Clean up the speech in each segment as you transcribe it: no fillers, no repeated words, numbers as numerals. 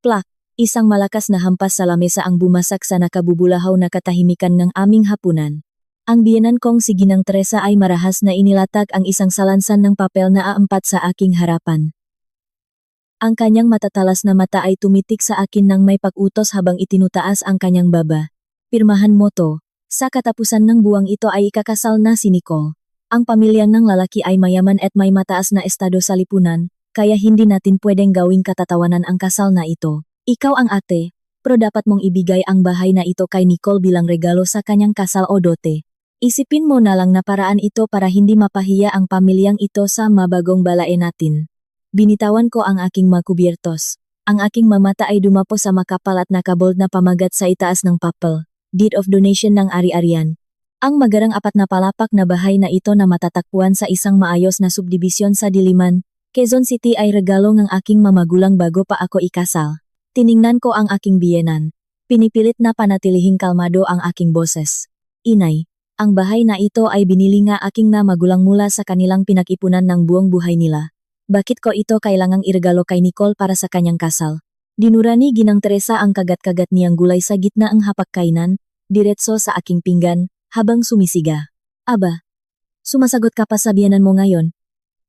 Plak! Isang malakas na hampas sa lamesa ang bumasak sa nakabubulahaw na katahimikan ng aming hapunan. Ang biyenan kong si Ginang Teresa ay marahas na inilatag ang isang salansan ng papel na aampat sa aking harapan. Ang kanyang matatalas na mata ay tumitik sa akin nang may pag-utos habang itinutaas ang kanyang baba. Pirmahan mo to. Sa katapusan ng buwang ito ay ikakasal na si Nicole. Ang pamilyang ng lalaki ay mayaman at may mataas na estado sa lipunan, kaya hindi natin pwedeng gawing katatawanan ang kasal na ito. Ikaw ang ate, pero dapat mong ibigay ang bahay na ito kay Nicole bilang regalo sa kanyang kasal o dote. Isipin mo na lang na paraan ito para hindi mapahiya ang pamilyang ito sa mabagong balae natin. Binitawan ko ang aking makubiertos. Ang aking mamata ay dumapo sa makapal at nakabold na pamagat sa itaas ng papel, deed of donation ng ari-arian. Ang magarang 4 na palapak na bahay na ito na matatagpuan sa isang maayos na subdibisyon sa Diliman, Quezon City ay regalo ng aking mamagulang bago pa ako ikasal. Tiningnan ko ang aking biyenan. Pinipilit na panatilihing kalmado ang aking boses. Inay, ang bahay na ito ay binili nga aking na magulang mula sa kanilang pinag-ipunan ng buong buhay nila. Bakit ko ito kailangang iregalo kay Nicole para sa kanyang kasal? Dinura ni Ginang Teresa ang kagat-kagat niyang gulay sa gitna ng hapag-kainan, diretso sa aking pinggan, habang sumisiga. Aba, sumasagot ka pa sa biyenan mo ngayon.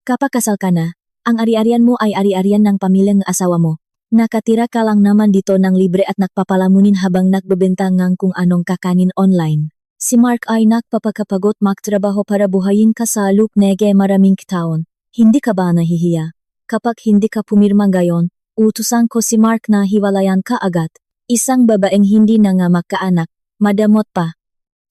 Kapag kasal ka na, ang ari-arian mo ay ari-arian ng pamilyang asawa mo. Nakatira ka lang naman dito ng libre at nakpapalamunin habang nagbebenta ng kung anong kakanin online. Si Mark ay nakpapakapagod magtrabaho para buhayin ka sa lupnege maraming taon. Hindi ka ba nahihiya? Kapag hindi ka pumirma gayon, utusan ko si Mark na hiwalayan ka agad. Isang babaeng hindi na nga magkaanak, madamot pa.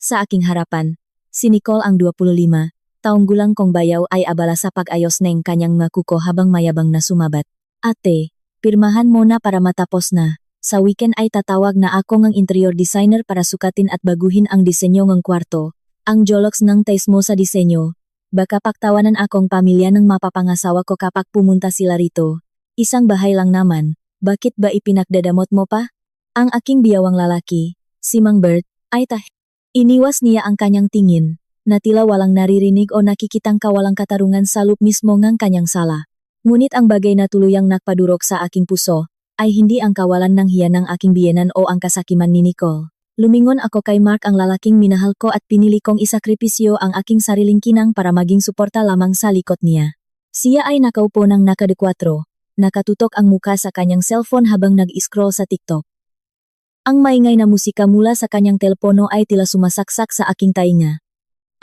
Sa aking harapan, si Nicole ang 25 taong gulang kong bayaw ay abala sa pag-ayos ng kanyang makuko habang mayabang na sumabat. Ate, pirmahan mo na para matapos na. Sa weekend ay tatawag na ako ng interior designer para sukatin at baguhin ang disenyo ng kwarto. Ang jologs ng taste mo sa disenyo. Baka paktawanan akong pamilya ng mapapangasawa ko kapag pumunta sila rito. Isang bahay lang naman, bakit ba ipinagdadamot mo pa? Ang aking biyawang lalaki, si Mang Bert, ay iniwas niya ang kanyang tingin, na tila walang naririnig o nakikitang kawalang katarungan sa loob mismo ng kanyang sala. Ngunit ang bagay na tuluyang nakpadurok sa aking puso, ay hindi ang kawalan ng hiya ng aking biyenan o ang kasakiman ni Nicole. Lumingon ako kay Mark ang lalaking minahal ko at pinili kong isakripisyo ang aking sariling kinang para maging suporta lamang sa likod niya. Siya ay nakaupo ng nakadekwatro, nakatutok ang muka sa kanyang cellphone habang nag-scroll sa TikTok. Ang maingay na musika mula sa kanyang telepono ay tila sumasaksak sa aking tainga.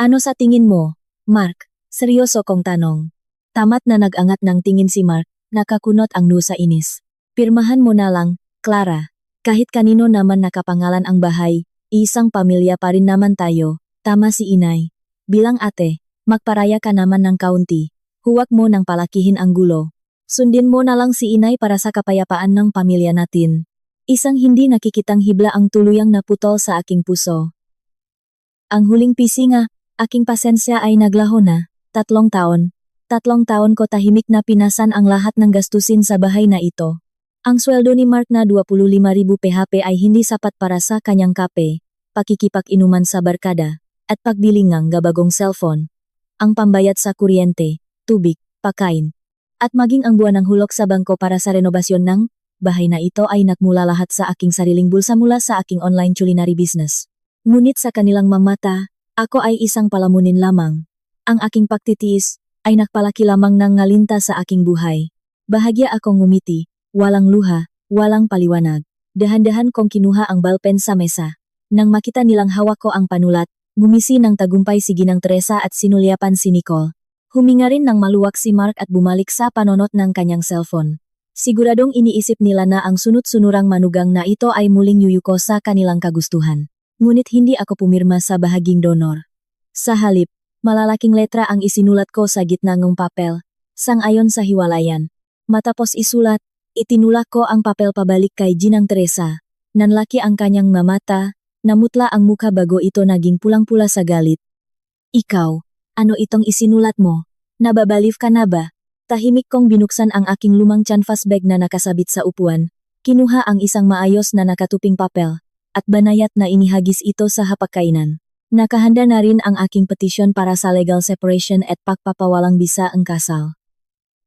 Ano sa tingin mo, Mark? Seryoso kong tanong. Tamat na nag-angat ng tingin si Mark, nakakunot ang noo sa inis. Pirmahan mo na lang, Clara. Kahit kanino naman nakapangalan ang bahay, isang pamilya pa rin naman tayo, tama si inay. Bilang ate, magparaya ka naman ng kaunti. Huwag mo nang palakihin ang gulo. Sundin mo na lang si inay para sa kapayapaan ng pamilya natin. Isang hindi nakikitang hibla ang tuluyang naputol sa aking puso. Ang huling pisinga, aking pasensya ay naglaho na. 3 taon. 3 taon ko tahimik na pinasan ang lahat ng gastusin sa bahay na ito. Ang sweldo ni Mark na 25,000 PHP ay hindi sapat para sa kanyang kape, pakikipag-inuman sa barkada, at pagbili ng gabagong cellphone. Ang pambayad sa kuryente, tubig, pagkain, at maging ang buwan ng hulog sa bangko para sa renovasyon ng bahay na ito ay nagmula lahat sa aking sariling bulsa mula sa aking online culinary business. Ngunit sa kanilang mamata, ako ay isang palamunin lamang. Ang aking pagtitiis ay nagpalaki lamang ng ngalinta sa aking buhay. Bahagya akong ngumiti, walang luha, walang paliwanag. Dahan-dahan kong kinuha ang ballpen sa mesa. Nang makita nilang hawak ko ang panulat, ngumisi ng tagumpay si Ginang Teresa at sinulyapan si Nicole. Huminga rin ng maluwag si Mark at bumalik sa panonot ng kanyang cellphone. Siguradong iniisip nila na ang sunod-sunurang manugang na ito ay muling yuyuko sa kanilang kagustuhan. Ngunit hindi ako pumirma sa bahaging donor. Sa halip, malalaking letra ang isinulat ko sa gitna ng papel, sang-ayon sa hiwalayan. Matapos isulat, itinulak ko ang papel pabalik kay Ginang Teresa. Nanlaki ang kanyang mamata, namutla ang muka bago ito naging pulang-pula sa galit. Ikaw, ano itong isinulat mo? Nababaliw ka na ba? Tahimik kong binuksan ang aking lumang canvas bag na nakasabit sa upuan, kinuha ang isang maayos na nakatuping papel, at banayat na inihagis ito sa hapagkainan. Nakahanda na rin ang aking petisyon para sa legal separation at pagpapawalang bisa ang kasal.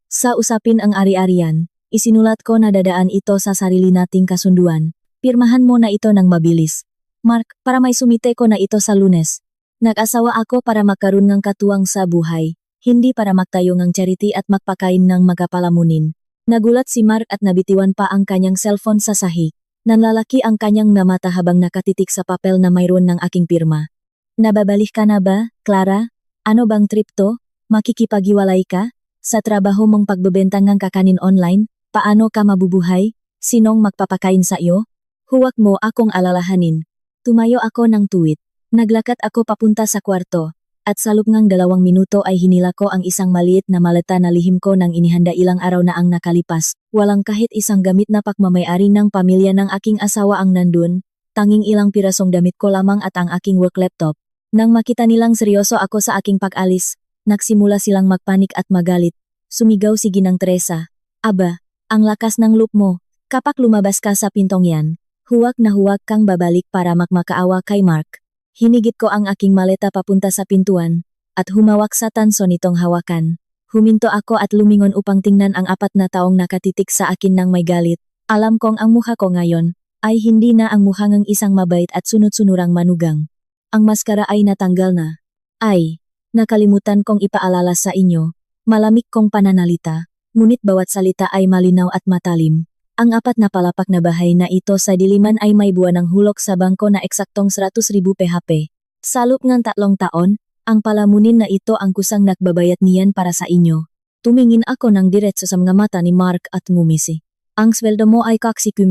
Sa usapin ang ari-arian, Isinulat ko na dadaan ito sa sarili nating kasunduan. Pirmahan mo na ito ng mabilis. Mark, para may sumite ko na ito sa Lunes. Nag-asawa ako para magkaroon ng katuwang sa buhay, hindi para magtayo ng charity at magpakain ng magapalamunin. Nagulat si Mark at nabitiwan pa ang kanyang cellphone sa sahig. Nanlalaki ang kanyang namata habang nakatitik sa papel na mayroon ng aking pirma. Nababalik ka na ba, Clara? Ano bang trip to? Makikipaghiwalay ka? Sa trabaho mong pagbebenta ng kakanin online, paano ka mabubuhay? Sinong magpapakain sa iyo? Huwag mo akong alalahanin. Tumayo ako ng tuwid. Naglakad ako papunta sa kwarto. At sa loob ng 2 minuto ay hinila ko ang isang maliit na maleta na lihim ko nang inihanda ilang araw na ang nakalipas. Walang kahit isang gamit na pagmamayari ng pamilya ng aking asawa ang nandun. Tanging ilang pirasong damit ko lamang at ang aking work laptop. Nang makita nilang seryoso ako sa aking pag-alis, nagsimula silang magpanik at magalit. Sumigaw si Ginang Teresa. Aba, ang lakas ng loop mo. Kapag lumabas ka sa pintong yan, huwag na huwag kang babalik para makmakaawa kay Mark. Hinigit ko ang aking maleta papunta sa pintuan, at humawak sa tanso nitong hawakan. Huminto ako at lumingon upang tingnan ang 4 na taong nakatitik sa akin ng may galit. Alam kong ang mukha ko ngayon, ay hindi na ang mukha ng isang mabait at sunod-sunurang manugang. Ang maskara ay natanggal na. Ay, nakalimutan kong ipaalala sa inyo, malamig kong pananalita, ngunit bawat salita ay malinaw at matalim. Ang 4 na palapak na bahay na ito sa diliman ay may buwan ng hulog sa bangko na eksaktong 100,000 PHP. Sa loob ng 3 taon, ang palamunin na ito ang kusang nagbabayat niyan para sa inyo. Tumingin ako ng diretso sa mga mata ni Mark at ngumisi. Ang sweldo mo ay 60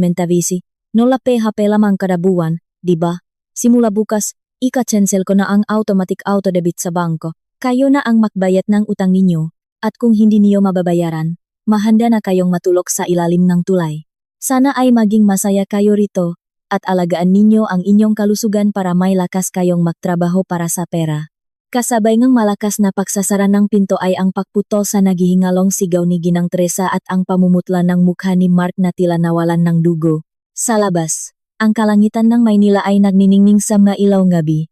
nola PHP lamang kada buwan, di ba? Simula bukas, ika-cancel ko na ang automatic auto-debit sa bangko. Kayo na ang magbayad ng utang ninyo, at kung hindi niyo mababayaran, mahanda na kayong matulog sa ilalim ng tulay. Sana ay maging masaya kayo rito, at alagaan ninyo ang inyong kalusugan para may lakas kayong magtrabaho para sa pera. Kasabay ng malakas na pagsasara ng pinto ay ang pagputol sa naghihingalong sigaw ni Ginang Teresa at ang pamumutla ng mukha ni Mark na tila nawalan ng dugo. Sa labas, ang kalangitan ng Maynila ay nagniningning sa mailaw gabi.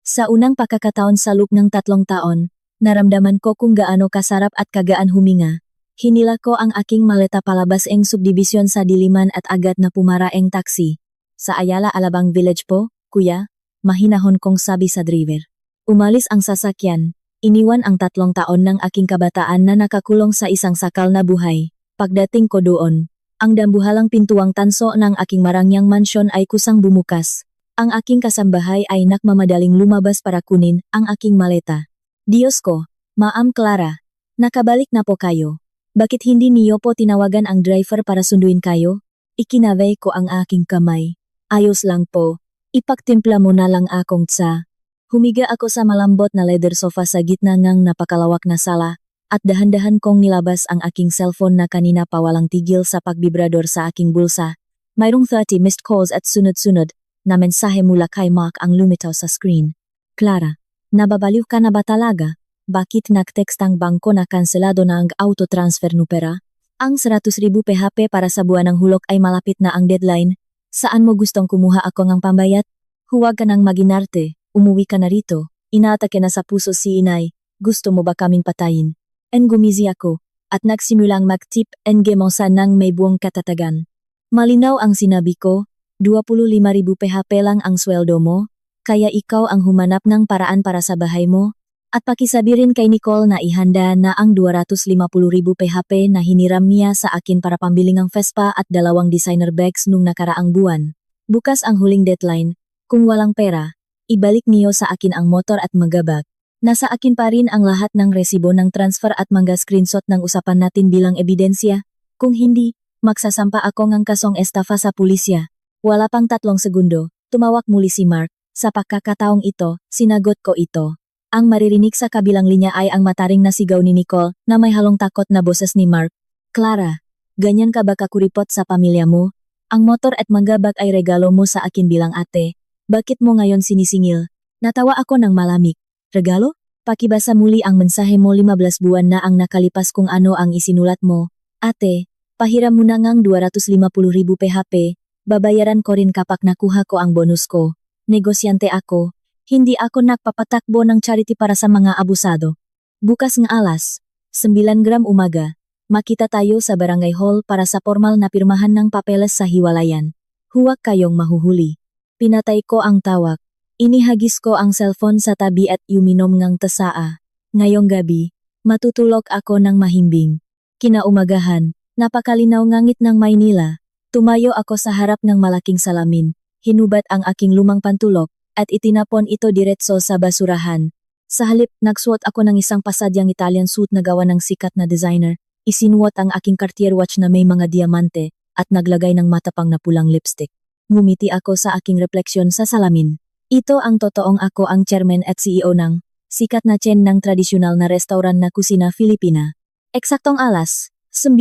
Sa unang pagkakataon sa loob ng 3 taon, naramdaman ko kung gaano kasarap at kagaan huminga. Hinila ko ang aking maleta palabas eng subdivision sa Diliman at agad na pumara eng taxi. Sa Ayala Alabang Village po, kuya, mahinahon kong sabi sa driver. Umalis ang sasakyan, iniwan ang 3 taon ng aking kabataan na nakakulong sa isang sakal na buhay. Pagdating ko doon, ang dambuhalang pintuang tanso ng aking marangyang mansyon ay kusang bumukas. Ang aking kasambahay ay nakmamadaling lumabas para kunin ang aking maleta. Diyos ko, Ma'am Clara, nakabalik na po kayo. Bakit hindi niyo po tinawagan ang driver para sunduin kayo? Ikinaway ko ang aking kamay. Ayos lang po. Ipagtimpla mo na lang akong tsa. Humiga ako sa malambot na leather sofa sa gitna ng napakalawak na sala, at dahan-dahan kong nilabas ang aking cellphone na kanina pa walang tigil sa pagbibrador sa aking bulsa. Mayroong 30 missed calls at sunod-sunod na mensahe mula kay Mark ang lumitaw sa screen. Clara, nababaliw ka na ba talaga? Bakit nag-text ang bangko na kanselado na ang auto-transfer no pera? Ang 100,000 PHP para sa buwan ng hulog ay malapit na ang deadline. Saan mo gustong kumuha ako ng pambayat? Huwag ka nang maginarte, umuwi ka na rito. Inaatake na sa puso si inay, gusto mo ba kaming patayin? En gumizi ako, at nagsimulang mag-tip en gemosa ng may buong katatagan. Malinaw ang sinabi ko, 25,000 PHP lang ang sweldo mo, kaya ikaw ang humanap ng paraan para sa bahay mo. At pakisabi rin kay Nicole na ihanda na ang 250,000 PHP na hiniram niya sa akin para pambili ng Vespa at 2 designer bags nung nakaraang buwan. Bukas ang huling deadline, kung walang pera, ibalik niyo sa akin ang motor at magabag. Nasa akin pa rin ang lahat ng resibo ng transfer at mga screenshot ng usapan natin bilang ebidensya. Kung hindi, magsasampa ako ng kasong estafa sa pulisya. Wala pang 3 segundo, tumawag muli si Mark. Sa pagkakataong ito, sinagot ko ito. Ang maririnig sa kabilang linya ay ang mataring na sigaw ni Nicole na may halong takot na boses ni Mark. Clara, ganyan ka ba kakuripot sa pamilya mo? Ang motor at manggabag ay regalo mo sa akin bilang ate. Bakit mo ngayon sinisingil? Natawa ako ng malamig. Regalo? Pakibasa muli ang mensahe mo 15 buwan na ang nakalipas kung ano ang isinulat mo. Ate, pahiram mo na ngang 250,000 PHP. Babayaran ko rin kapag nakuha ko ang bonus ko. Negosyante ako. Hindi ako nagpapatakbo ng charity para sa mga abusado. Bukas ng alas 9 umaga, makita tayo sa barangay hall para sa formal na pirmahan ng papeles sa hiwalayan. Huwag kayong mahuhuli. Pinatay ko ang tawag. Inihagis ko ang cellphone sa tabi at uminom ng tasaa. Ngayong gabi, matutulog ako ng mahimbing. Kinaumagahan, napakalinaw ngangit ng Maynila. Tumayo ako sa harap ng malaking salamin, hinubat ang aking lumang pantulok, at itinapon ito diretso sa basurahan. Sa halip, nagsuot ako ng isang pasadyang Italian suit na gawa ng sikat na designer, isinuot ang aking Cartier watch na may mga diamante, at naglagay ng matapang na pulang lipstick. Ngumiti ako sa aking refleksyon sa salamin. Ito ang totoong ako ang chairman at CEO ng sikat na chain ng tradisyonal na restaurant na kusina Filipina. Eksaktong alas 9,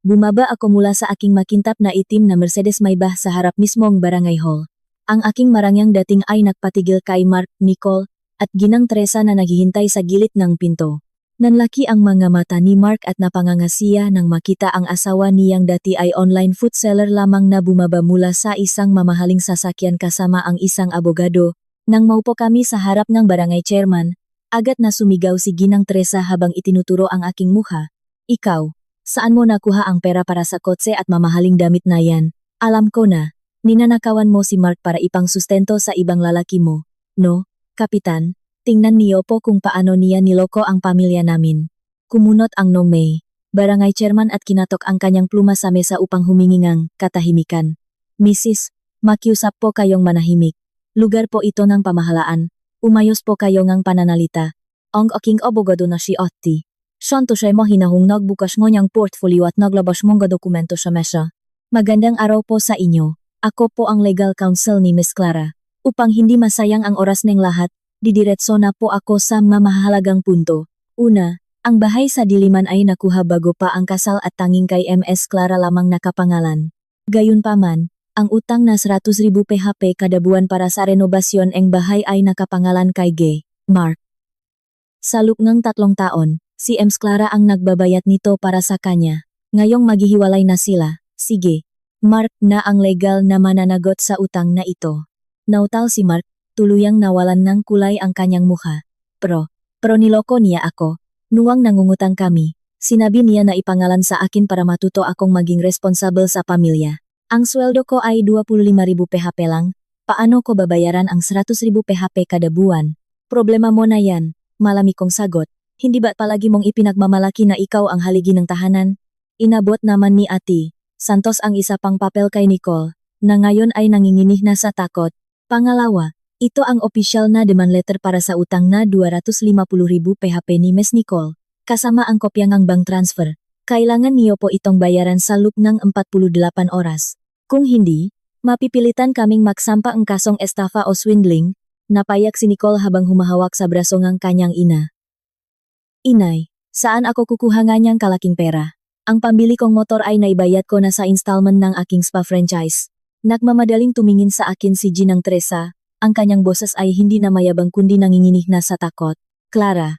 bumaba ako mula sa aking makintab na itim na Mercedes Maybach sa harap mismong barangay hall. Ang aking marangyang dating ay nagpatigil kay Mark, Nicole, at Ginang Teresa na naghihintay sa gilid ng pinto. Nanlaki ang mga mata ni Mark at napangangasiya nang makita ang asawa niyang dati ay online food seller lamang na bumaba mula sa isang mamahaling sasakyan kasama ang isang abogado. Nang maupo kami sa harap ng barangay chairman, agad na sumigaw si Ginang Teresa habang itinuturo ang aking mukha. Ikaw, saan mo nakuha ang pera para sa kotse at mamahaling damit na yan? Alam ko na. Ninanakawan mo si Mark para ipang sustento sa ibang lalaki mo. No, Kapitan, tingnan niyo po kung paano niya niloko ang pamilya namin. Kumunot ang Nong May, barangay chairman at kinatok ang kanyang pluma sa mesa upang humingi ng katahimikan. Mrs., makiusap po kayong manahimik. Lugar po ito ng pamahalaan. Umayos po kayo ngang pananalita. Ang aking abogado na si Otti. Santo siya mo hinahong nagbukas ngonyang portfolio at naglabas mong dokumento sa mesa. Magandang araw po sa inyo. Ako po ang legal counsel ni Miss Clara. Upang hindi masayang ang oras ng lahat, didiretso na po ako sa mamahalagang punto. Una, ang bahay sa Diliman ay nakuha bago pa ang kasal at tanging kay MS Clara lamang nakapangalan. Gayunpaman, ang utang na 100,000 PHP kada buwan para sa renovasyon ng bahay ay nakapangalan kay G. Mark. Sa loob ng 3 taon, si MS Clara ang nagbabayad nito para sa kanya. Ngayong maghihiwalay na sila, sige. Mark na ang legal na mananagot sa utang na ito. Nautal si Mark, tuluyang nawalan ng kulay ang kanyang mukha. Pero niloko niya ako. Nuwang nangungutang kami, sinabi niya na ipangalan sa akin para matuto akong maging responsable sa pamilya. Ang sweldo ko ay 25,000 PHP lang, paano ko babayaran ang 100,000 PHP kada buwan? Problema mo na yan, malami kong sagot. Hindi ba't palagi mong ipinagmamalaki na ikaw ang haligi ng tahanan? Inabot naman ni Ate Santos ang isa pang papel kay Nicole, na ngayon ay nanginginig na sa takot. Pangalawa, ito ang opisyal na demand letter para sa utang na 250,000 PHP ni Miss Nicole, kasama ang kopya ng bank transfer. Kailangan niyo po itong bayaran sa loob ng 48 oras. Kung hindi, mapipilitan kaming magsampa ang kasong estafa o swindling, napayak si Nicole habang humahawak sa braso ng kanyang ina. Inay, saan ako kukuha nga niyang kalaking pera? Ang pambili kong motor ay naibayad ko na sa installment ng aking spa franchise. Nagmamadaling tumingin sa akin si Ginang Teresa, ang kanyang boses ay hindi na mayabang kundi nanginginig na sa takot. Clara,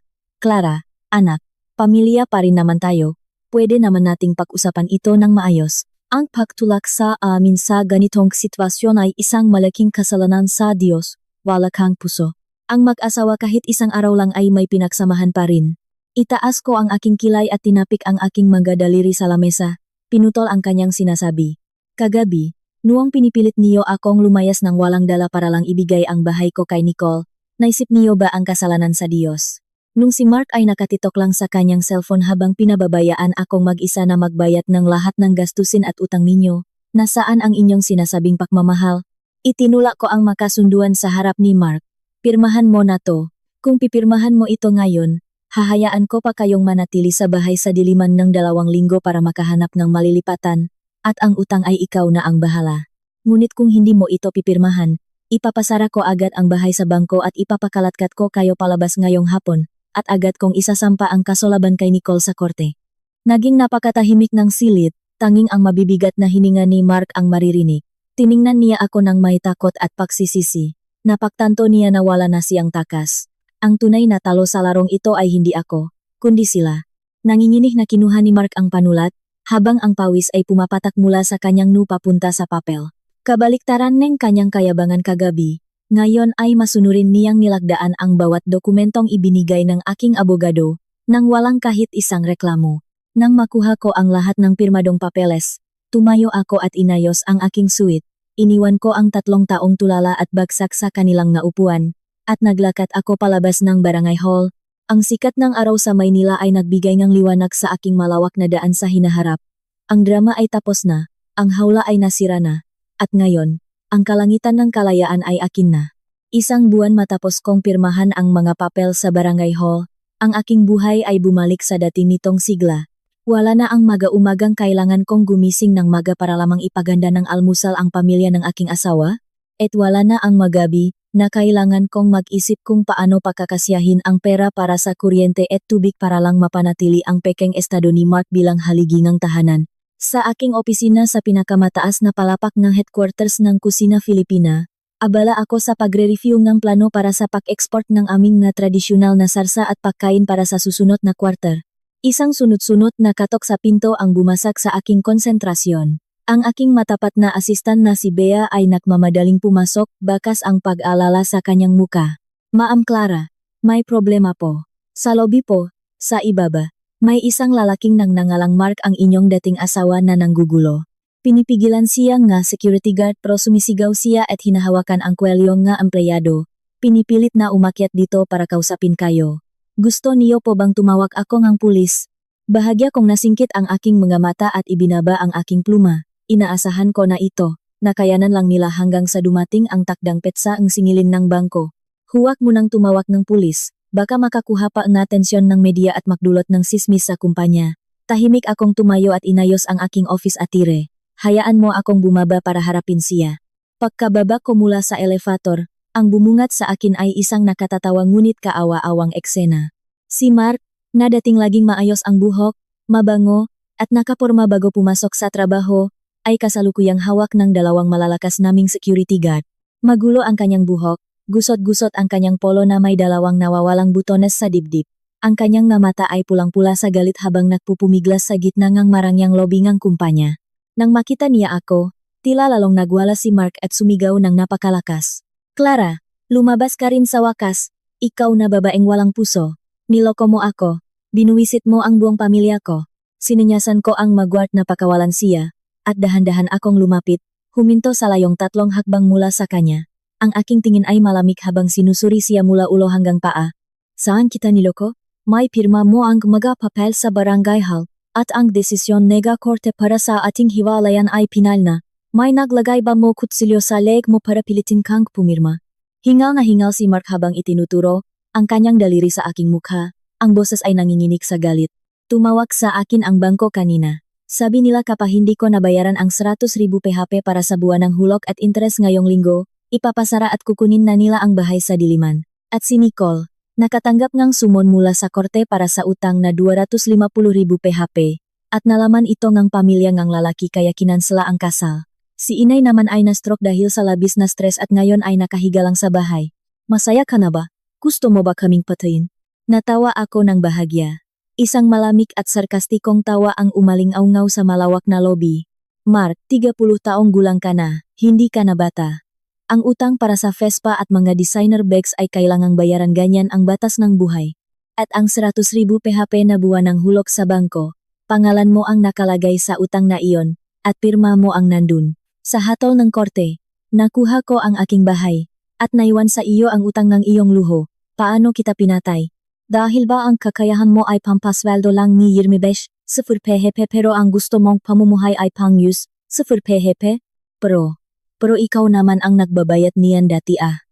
anak, pamilya pa rin naman tayo. Pwede naman nating pag-usapan ito ng maayos. Ang pagtulak sa amin sa ganitong sitwasyon ay isang malaking kasalanan sa Diyos, wala kang puso. Ang mag-asawa kahit isang araw lang ay may pinagsamahan pa rin. Itaas ko ang aking kilay at tinapik ang aking mga daliri sa lamesa. Pinutol ang kanyang sinasabi. Kagabi, nuwang pinipilit niyo akong lumayas ng walang dala para lang ibigay ang bahay ko kay Nicole, naisip niyo ba ang kasalanan sa Diyos? Nung si Mark ay nakatitok lang sa kanyang cellphone habang pinababayaan akong mag-isa na magbayad ng lahat ng gastusin at utang ninyo, nasaan ang inyong sinasabing pagmamahal? Itinulak ko ang makasunduan sa harap ni Mark. Pirmahan mo na to. Kung pipirmahan mo ito ngayon, hahayaan ko pa kayong manatili sa bahay sa Diliman ng 2 linggo para makahanap ng malilipatan, at ang utang ay ikaw na ang bahala. Ngunit kung hindi mo ito pipirmahan, ipapasara ko agad ang bahay sa bangko at ipapakalatkat ko kayo palabas ngayong hapon, at agad kong isasampa ang kaso laban kay Nicole sa korte. Naging napakatahimik ng silid, tanging ang mabibigat na hininga ni Mark ang maririnig. Tiningnan niya ako ng may takot at pagsisisi. Napagtanto niya na wala na siyang takas. Ang tunay na talo sa larong ito ay hindi ako, kundi sila. Nanginginig na kinuha ni Mark ang panulat, habang ang pawis ay pumapatak mula sa kanyang papunta sa papel. Kabaliktaran ng kanyang kayabangan kagabi, ngayon ay masunurin niyang nilagdaan ang bawat dokumentong ibinigay ng aking abogado, nang walang kahit isang reklamo. Nang makuha ko ang lahat ng pirmadong papeles, tumayo ako at inayos ang aking suit. Iniwan ko ang 3 taong tulala at bagsak sa kanilang nga upuan, at naglakad ako palabas ng barangay hall. Ang sikat ng araw sa Maynila ay nagbigay ng liwanag sa aking malawak na daan sa hinaharap. Ang drama ay tapos na, ang hawla ay nasira na, at ngayon, ang kalangitan ng kalayaan ay akin na. Isang buwan matapos kong pirmahan ang mga papel sa barangay hall, ang aking buhay ay bumalik sa dati nitong sigla. Wala na ang maga-umagang kailangan kong gumising ng maga para lamang ipaganda ng almusal ang pamilya ng aking asawa, at wala na ang magabi na kailangan kong mag-isip kung paano pakakasyahin ang pera para sa kuryente at tubig para lang mapanatili ang pekeng estado ni Mark bilang haligi ng tahanan. Sa aking opisina sa pinakamataas na palapak ng headquarters ng Kusina Filipina, abala ako sa pagre-review ng plano para sa pag-export ng aming na tradisyonal na sarsa at pagkain para sa susunod na quarter. Isang sunod-sunod na katok sa pinto ang bumasak sa aking konsentrasyon. Ang aking matapat na asistan na si Bea ay nagmamadaling pumasok, bakas ang pag-alala sa kanyang muka. Ma'am Clara, may problema po. Sa lobby po, sa ibaba, may isang lalaking nang nangalang Mark ang inyong dating asawa na nanggugulo. Pinipigilan siya nga security guard pero sumisigaw siya at hinahawakan ang kwelyong nga empleyado. Pinipilit na umakyat dito para kausapin kayo. Gusto niyo po bang tumawag ako ng pulis? Bahagya kong nasingkit ang aking mga mata at ibinaba ang aking pluma. Inaasahan ko na ito, nakayanan lang nila hanggang sa dumating ang takdang petsa ang singilin ng bangko. Huwag mo nang tumawag ng pulis, baka makakuha pa ang atensyon ng media at magdulot ng sismis sa kumpanya. Tahimik akong tumayo at inayos ang aking office attire. Hayaan mo akong bumaba para harapin siya. Pagkababa ko mula sa elevator, ang bumungat sa akin ay isang nakatatawa ngunit kaawa-awang eksena. Si Mark, na dating laging maayos ang buhok, mabango, at nakaporma bago pumasok sa trabaho, ay kasalukuyang hawak ng 2 malalakas naming security guard. Magulo ang kanyang buhok, gusot-gusot ang kanyang polo na may 2 nawawalang butones sa dibdib. Ang kanyang nga mata ay pulang-pula sa galit habang nagpupumiglas sa gitna ng marangyang lobby ng kumpanya. Nang makita niya ako, tila lalong nagwala si Mark at sumigaw ng napakalakas. Clara, lumabas ka rin sa wakas, ikaw na babaeng walang puso. Niloko mo ako, binuwisit mo ang buong pamilya ko. Sinunyasan ko ang magward na pakawalan siya, at dahan-dahan akong lumapit, huminto sa layong 3 hakbang mula sa kanya. Ang aking tingin ay malamig habang sinusuri siya mula ulo hanggang paa. Saan kita niloko? May pirma mo ang mga papel sa barangay hall, at ang desisyon nega korte para sa ating hiwalayan ay pinal na. May naglagay ba mo kutsilyo sa leg mo para pilitin kang pumirma? Hingal na hingal si Mark habang itinuturo, ang kanyang daliri sa aking mukha, ang boses ay nanginginig sa galit. Tumawag sa akin ang bangko kanina. Sabi nila kapag hindi ko nabayaran ang 100,000 PHP para sa buwan ng hulog at interes ngayong linggo, ipapasara at kukunin na nila ang bahay sa Diliman. At si Nicole, nakatanggap ng sumon mula sa korte para sa utang na 250,000 PHP, at nalaman ito ng pamilya ng lalaki kaya kinansela ang kasal. Si inay naman ay na-stroke dahil sa labis na stress at ngayon ay nakahiga lang sa bahay. Masaya ka na ba? Gusto mo ba kaming patayin? Natawa ako ng bahagya. Isang malamig at sarkastikong tawa ang umaling-aungaw sa malawak na lobby. Mark, 30 taong gulang ka na, hindi ka na bata. Ang utang para sa Vespa at mga designer bags ay kailangang bayaran, ganyan ang batas ng buhay. At ang 100,000 PHP na buwan ng hulog sa bangko, pangalan mo ang nakalagay sa utang na iyon, at pirma mo ang nandun. Sa hatol ng korte, nakuha ko ang aking bahay, at naiwan sa iyo ang utang ng iyong luho. Paano kita pinatay? Dahil ba ang kakayahan mo ay pampasweldo lang ni Yirmibesh, 0 PHP pero ang gusto mong pamumuhay ay pang-use, 0 PHP? Pero ikaw naman ang nagbabayat niyan dati ah.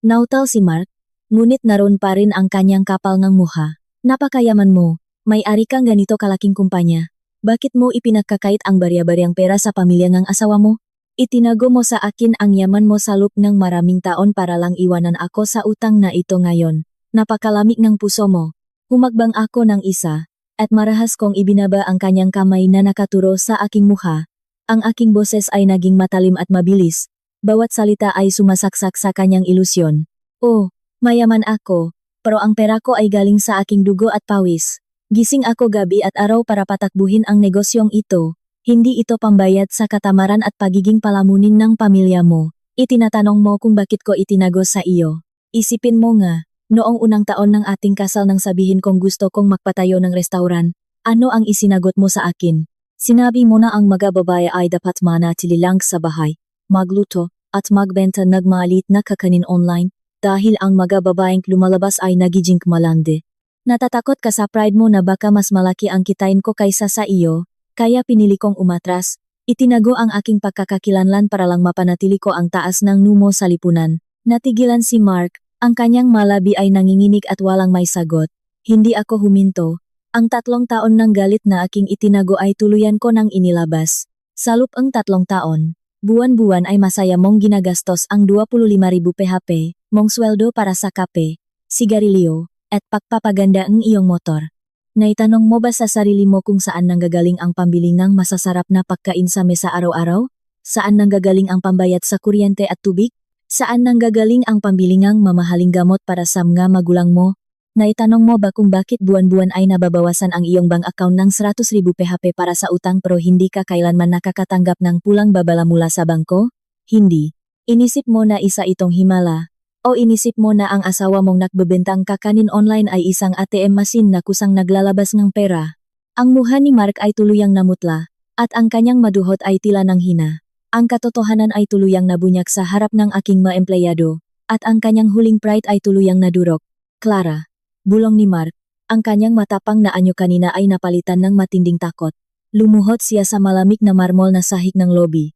Nautal si Mark, ngunit naroon pa rin ang kanyang kapal ng mukha. Napakayaman mo, may-ari kang ganito kalaking kumpanya. Bakit mo ipinagkakait ang barya-baryang pera sa pamilya ng asawa mo? Itinago mo sa akin ang yaman mo sa loob ng maraming taon para lang iwanan ako sa utang na ito ngayon. Napakalamig ng puso mo. Humagbang ako ng isa, at marahas kong ibinaba ang kanyang kamay na nakaturo sa aking mukha. Ang aking boses ay naging matalim at mabilis. Bawat salita ay sumasaksak sa kanyang ilusyon. Oh, mayaman ako, pero ang pera ko ay galing sa aking dugo at pawis. Gising ako gabi at araw para patakbuhin ang negosyong ito. Hindi ito pambayad sa katamaran at pagiging palamunin ng pamilya mo. Itinatanong mo kung bakit ko itinago sa iyo. Isipin mo nga, noong unang taon ng ating kasal nang sabihin kong gusto kong magpatayo ng restauran, Ano ang isinagot mo sa akin? Sinabi mo na ang mga babae ay dapat manatili lang sa bahay, magluto, at magbenta ng maliit na kakanin online, dahil ang mga babaeng lumalabas ay nagiging malande. Natatakot ka sa pride mo na baka mas malaki ang kitain ko kaysa sa iyo, kaya pinili kong umatras. Itinago ang aking pagkakakilanlan para lang mapanatili ko ang taas ng numo sa lipunan. Natigilan si Mark, ang kanyang malabi ay nanginginig at walang may sagot. Hindi ako huminto. Ang 3 taon ng galit na aking itinago ay tuluyan ko nang inilabas. Sa loob ng 3 taon, buwan-buwan ay masaya mong ginagastos ang 25,000 PHP, mong sweldo para sa kape, sigarilyo, at pagpapaganda ng iyong motor. Naitanong mo ba sa sarili mo kung saan nanggagaling ang pambili ng masasarap na pagkain sa mesa araw-araw? Saan nanggagaling ang pambayad sa kuryente at tubig? Saan nanggagaling ang pambili ng mamahaling gamot para sa mga magulang mo? Naitanong mo ba kung bakit buwan-buwan ay nababawasan ang iyong bank account ng 100,000 PHP para sa utang pero hindi ka kailanman nakakatanggap ng pulang babala mula sa bangko? Hindi. Inisip mo na isa itong himala. O inisip mo na ang asawa mong nagbebentang kakanin online ay isang ATM machine na kusang naglalabas ng pera. Ang mukha ni Mark ay tuluyang namutla, at ang kanyang maduhot ay tila ng hina. Ang katotohanan ay tuluyang nabunyak sa harap ng aking mga empleyado, at ang kanyang huling pride ay tuluyang nadurok. Clara. Bulong ni Mark, ang kanyang matapang na anyo kanina ay napalitan ng matinding takot. Lumuhod siya sa malamig na marmol na sahig ng lobby.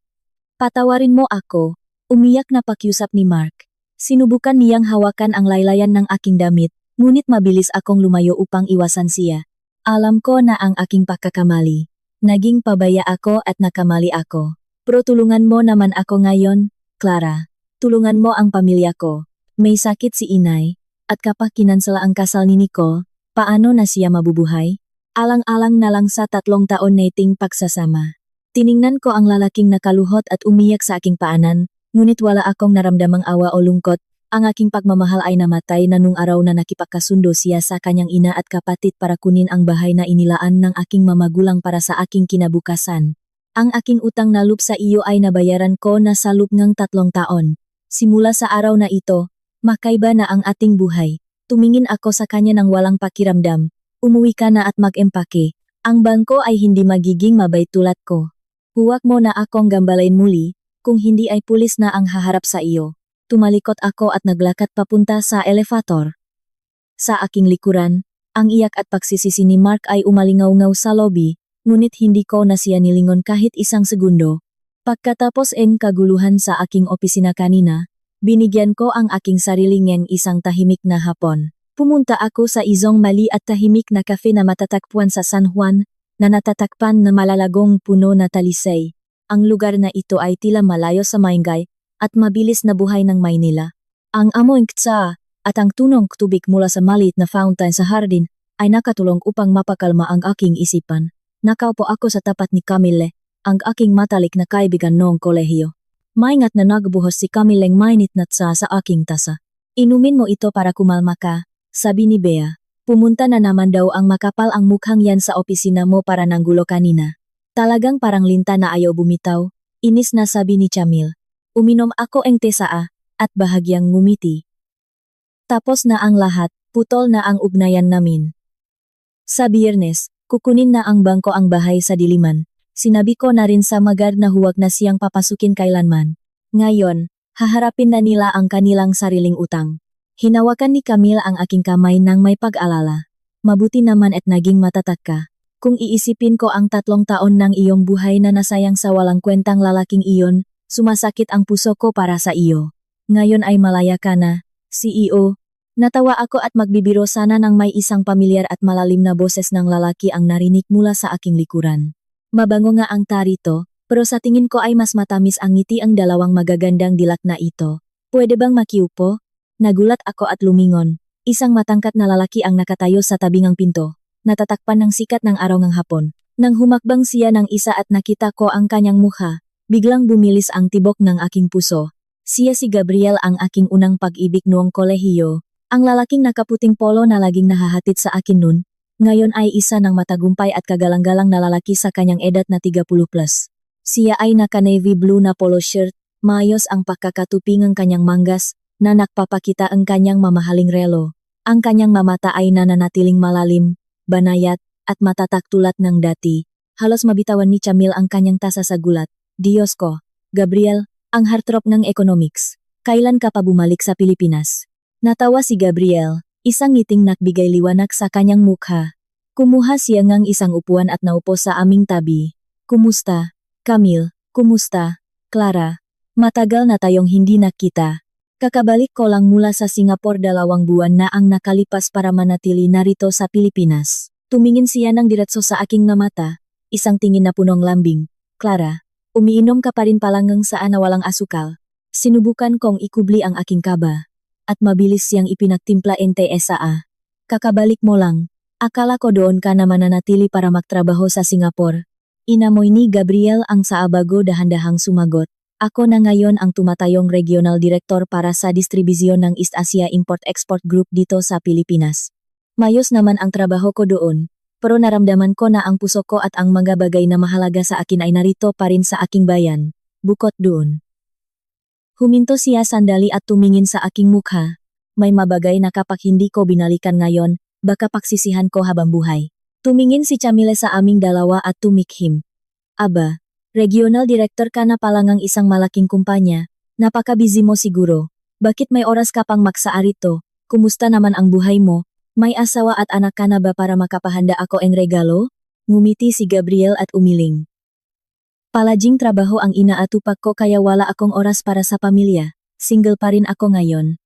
Patawarin mo ako, umiyak na pakiusap ni Mark. Sinubukan niyang hawakan ang laylayan ng aking damit, ngunit mabilis akong lumayo upang iwasan siya. Alam ko na ang aking pagkakamali. Naging pabaya ako at nakamali ako. Pero tulungan mo naman ako ngayon, Clara. Tulungan mo ang pamilya ko. May sakit si inay, at kapag kinansela ang kasal ni Nicole, paano na siya mabubuhay? Alang-alang na lang sa 3 taon nating pagsasama. Tiningnan ko ang lalaking nakaluhot at umiyak sa aking paanan, ngunit wala akong naramdamang awa o lungkot. Ang aking pagmamahal ay namatay na nung araw na nakipagkasundo siya sa kanyang ina at kapatid para kunin ang bahay na inilaan ng aking mamagulang para sa aking kinabukasan. Ang aking utang na loob sa iyo ay nabayaran ko na sa loob ng 3 taon. Simula sa araw na ito, makaiba na ang ating buhay. Tumingin ako sa kanya ng walang pakiramdam. Umuwi ka na at mag-empake. Ang bangko ay hindi magiging mabait tulad ko. Huwag mo na akong gambalain muli, kung hindi ay pulis na ang haharap sa iyo. Tumalikot ako at naglakad papunta sa elevator. Sa aking likuran, ang iyak at pagsisisi ni Mark ay umalingaw-ngaw sa lobby, ngunit hindi ko na siya nilingon kahit isang segundo. Pagkatapos ng kaguluhan sa aking opisina kanina, binigyan ko ang aking sarili ng isang tahimik na hapon. Pumunta ako sa isang mali at tahimik na cafe na matatagpuan sa San Juan, na natatakpan na malalagong puno na talisay. Ang lugar na ito ay tila malayo sa Maingay, at mabilis na buhay ng Maynila. Ang amoy ktsa, at ang tunong tubig mula sa maliit na fountain sa hardin, ay nakatulong upang mapakalma ang aking isipan. Nakaupo ako sa tapat ni Camille, ang aking matalik na kaibigan noong kolehiyo. Maingat na nagbuhos si Camille ng mainit na tsa sa aking tasa. Inumin mo ito para kumalma ka, sabi ni Bea. Pumunta na naman daw ang makapal ang mukhang yan sa opisina mo para nanggulo kanina. Talagang parang linta na ayaw bumitaw, inis na sabi ni Chamil. Uminom ako ng tesaa, at bahagyang ngumiti. Tapos na ang lahat, putol na ang ugnayan namin. Sa Biyernes, kukunin na ang bangko ang bahay sa Diliman. Sinabi ko na rin sa Magard na huwag na siyang papasukin kailanman. Ngayon, haharapin na nila ang kanilang sariling utang. Hinawakan ni Camille ang aking kamay nang may pag-alala. Mabuti naman at naging matatag ka. Kung iisipin ko ang 3 taon ng iyong buhay na nasayang sa walang kwentang lalaking iyon, sumasakit ang puso ko para sa iyo. Ngayon ay malaya ka na, CEO. Natawa ako at magbibiro sana nang may isang pamilyar at malalim na boses ng lalaki ang narinig mula sa aking likuran. Mabango nga ang tarito, pero sa tingin ko ay mas matamis ang ngiti ang dalawang magagandang dilak na ito. Pwede bang makiupo? Nagulat ako at lumingon. Isang matangkat na lalaki ang nakatayo sa tabingang pinto. Natatakpan ng sikat ng araw ng hapon. Nang humakbang siya ng isa at nakita ko ang kanyang mukha, biglang bumilis ang tibok ng aking puso. Siya si Gabriel, ang aking unang pag-ibig noong kolehiyo. Ang lalaking nakaputing polo na laging nahahatid sa akin nun, ngayon ay isa ng matagumpay at kagalang-galang na lalaki sa kanyang edad na 30+. Siya ay naka-navy blue na polo shirt, maayos ang pagkakatuping ng kanyang manggas, na nagpapakita ang kanyang mamahaling relo. Ang kanyang mamata ay nananatiling malalim, banayat, at matatak tulad ng dati. Halos mabitawan ni Camille ang kanyang tasa sa gulat. Diyos ko, Gabriel, ang heartthrob ng economics. Kailan ka pa bumalik sa Pilipinas? Natawa si Gabriel, isang ngiting nagbigay liwanag sa kanyang mukha. Kumuha siya ng isang upuan at naupo sa aming tabi. Kumusta, Camille? Kumusta, Clara? Matagal na tayong hindi nakita. Kakabalik ko lang mula sa Singapore 2 buwan na ang nakalipas para manatili narito sa Pilipinas. Tumingin siya ng diretso sa aking mga mata, isang tingin na punong lambing. Clara, umiinom ka pa rin palangang saan na walang asukal. Sinubukan kong ikubli ang aking kaba. At mabilis siyang ipinagtimpla NTSA. Kakabalik mo lang. Akala ko doon ka na mananatili para magtrabaho sa Singapore. Inamoy ni Gabriel ang saabago dahan-dahang sumagot. Ako na ngayon ang tumatayong regional director para sa distribusyon ng East Asia Import-Export Group dito sa Pilipinas. Mayos naman ang trabaho ko doon, pero naramdaman ko na ang puso ko at ang mga bagay na mahalaga sa akin ay narito pa rin sa aking bayan, bukod doon. Huminto siya sandali at tumingin sa aking mukha. May mabagay na kapag hindi ko binalikan ngayon, baka pagsisihan ko habang buhay. Tumingin si Camille sa aming dalawa at tumikhim. Aba, regional director ka na pala ng isang malaking kumpanya, napaka-busy mo siguro. Bakit may oras ka pang magsaarito? Kumusta naman ang buhay mo? May asawa at anak ka na ba para makapahanda ako ng regalo? Ngumiti si Gabriel at umiling. Palaging trabaho ang inaatupag ko kaya wala akong oras para sa pamilya. Single pa rin ako ngayon.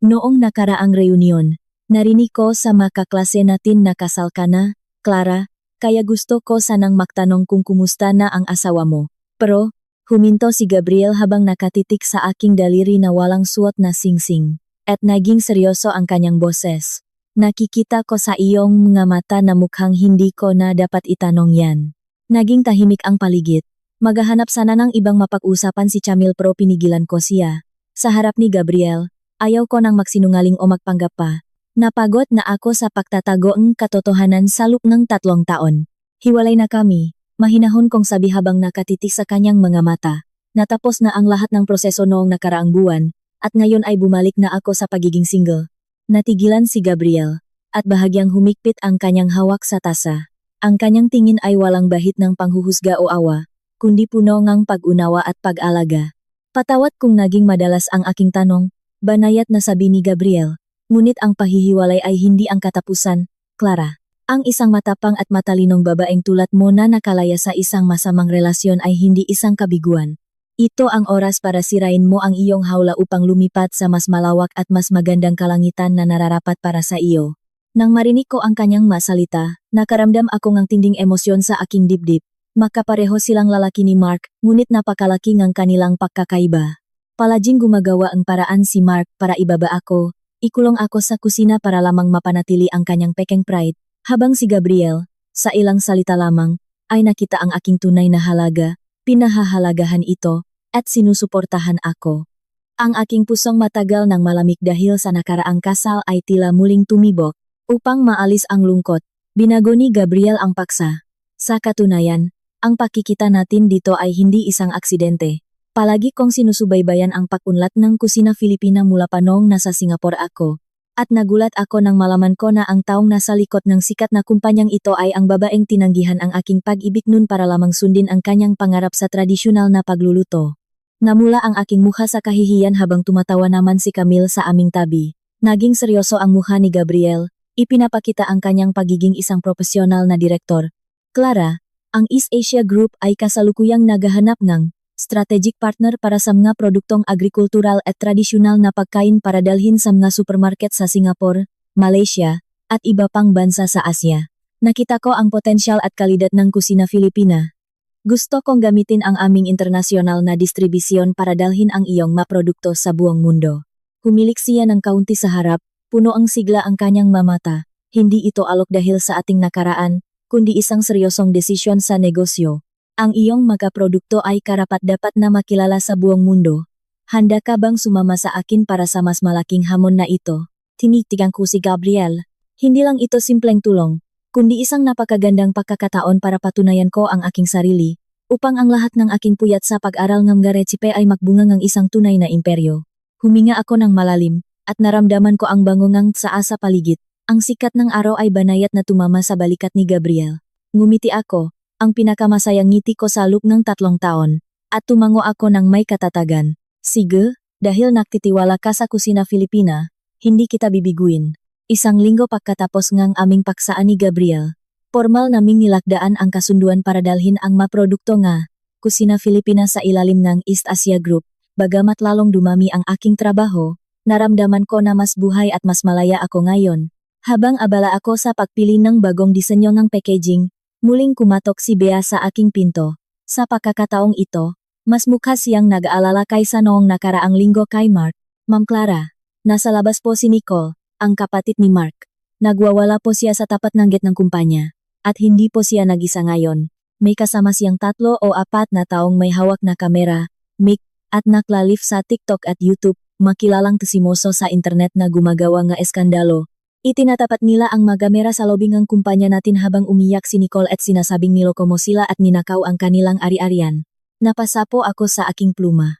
Noong nakaraang reunion, narinig ko sa mga kaklase natin na kasal ka na, Clara, kaya gusto ko sanang magtanong kung kumusta na ang asawa mo. Pero, huminto si Gabriel habang nakatitik sa aking daliri na walang suot na singsing. At naging seryoso ang kanyang boses. Nakikita ko sa iyong mga mata na mukhang hindi ko na dapat itanong yan. Naging tahimik ang paligid. Maghahanap sana ng ibang mapag-usapan si Camille pero pinigilan ko siya. Sa harap ni Gabriel, ayaw ko nang magsinungaling o magpanggap pa. Napagod na ako sa pagtatago ng katotohanan sa loob ng 3 taon. Hiwalay na kami, mahinahon kong sabi habang nakatitik sa kanyang mga mata. Natapos na ang lahat ng proseso noong nakaraang buwan, at ngayon ay bumalik na ako sa pagiging single. Natigilan si Gabriel, at bahagyang humigpit ang kanyang hawak sa tasa. Ang kanyang tingin ay walang bahid ng panghuhusga o awa, kundi puno ng pag-unawa at pag-alaga. Patawat kung naging madalas ang aking tanong, banayat na sabi ni Gabriel. Ngunit ang pahihiwalay ay hindi ang katapusan, Clara. Ang isang matapang at matalinong babaeng tulad mo na nakalaya sa isang masamang relasyon ay hindi isang kabiguan. Ito ang oras para sirain mo ang iyong hawla upang lumipat sa mas malawak at mas magandang kalangitan na nararapat para sa iyo. Nang marinig ko ang kanyang masalita, nakaramdam ako ng tinding emosyon sa aking dibdib. Makapareho silang lalaki ni Mark, ngunit napakalaki ng kanilang pagkakaiba. Palaging gumagawa ang paraan si Mark para ibaba ako. Ikulong ako sa kusina para lamang mapanatili ang kanyang pekeng pride, habang si Gabriel, sa ilang salita lamang, ay nakita ang aking tunay na halaga, pinahahalagahan ito, at sinusuportahan ako. Ang aking pusong matagal nang malamig dahil sa nakaraang kasal ay tila muling tumibok, upang maalis ang lungkot, binago ni Gabriel ang paksa. Sa katunayan, ang pakikita natin dito ay hindi isang aksidente. Palagi kong sinusubaybayan ang pag-unlad ng kusina Filipina mula pa noong nasa Singapore ako. At nagulat ako nang malaman ko na ang taong nasa likod ng sikat na kumpanyang ito ay ang babaeng tinanggihan ang aking pag-ibig nun para lamang sundin ang kanyang pangarap sa tradisyonal na pagluluto. Namula ang aking mukha sa kahihiyan habang tumatawa naman si Camille sa aming tabi. Naging seryoso ang mukha ni Gabriel, ipinapakita ang kanyang pagiging isang profesional na direktor. Clara, ang East Asia Group ay kasalukuyang naghahanap ng strategic partner para sa mga produktong agrikultural at tradisyonal na pagkain para dalhin sa mga supermarket sa Singapore, Malaysia, at iba pang bansa sa Asia. Nakita ko ang potensyal at kalidad ng kusina Filipina. Gusto kong gamitin ang aming internasyonal na distribusyon para dalhin ang iyong mga produkto sa buong mundo. Humilik siya ng kaunti sa harap, puno ang sigla ang kanyang mamata. Hindi ito alok dahil sa ating nakaraan, kundi isang seryosong desisyon sa negosyo. Ang iyong mga produkto ay karapat-dapat na makilala sa buong mundo. Handa ka bang sumama sa akin para sa mas malaking hamon na ito? Tinitigan ko si Gabriel. Hindi lang ito simpleng tulong, kundi isang napakagandang pagkakataon para patunayan ko ang aking sarili, upang ang lahat ng aking puyat sa pag-aral ng recipe ay magbunga ng isang tunay na imperyo. Huminga ako ng malalim, at naramdaman ko ang bangungang tsaa sa paligid. Ang sikat ng araw ay banayat na tumama sa balikat ni Gabriel. Ngumiti ako, ang pinakamasayang ngiti ko sa loob ng 3 taon, at tumango ako ng may katatagan. Sige, dahil nagtitiwala ka sa kusina Filipina, hindi kita bibiguin. Isang linggo pagkatapos ngang aming paksaan ni Gabriel, formal naming nilakdaan ang kasunduan para dalhin ang maprodukto nga kusina Filipina sa ilalim ng East Asia Group. Bagamat lalong dumami ang aking trabaho, naramdaman ko na mas buhay at mas malaya ako ngayon. Habang abala ako sa pagpili ng bagong disenyo ng packaging, muling kumatok si Bea sa aking pinto. Sa pagkakataong ito, mas mukha siyang nag-aalala kaysa noong nakaraang linggo kay Mark. Ma'am Clara, nasa labas po si Nicole, ang kapatid ni Mark. Nagwawala po siya sa tapat ng gate ng kumpanya. At hindi po siya nag-isa ngayon. May kasama siyang 3 o 4 na taong may hawak na kamera, mic, at naklalif sa TikTok at YouTube, makilalang tesimoso sa internet na gumagawa nga eskandalo. Itinatapat nila ang magamera sa lobby ng kumpanya natin habang umiyak si Nicole at sinasabing niloko mo sila at ninakaw ang kanilang ari-arian. Napasapo ako sa aking pluma.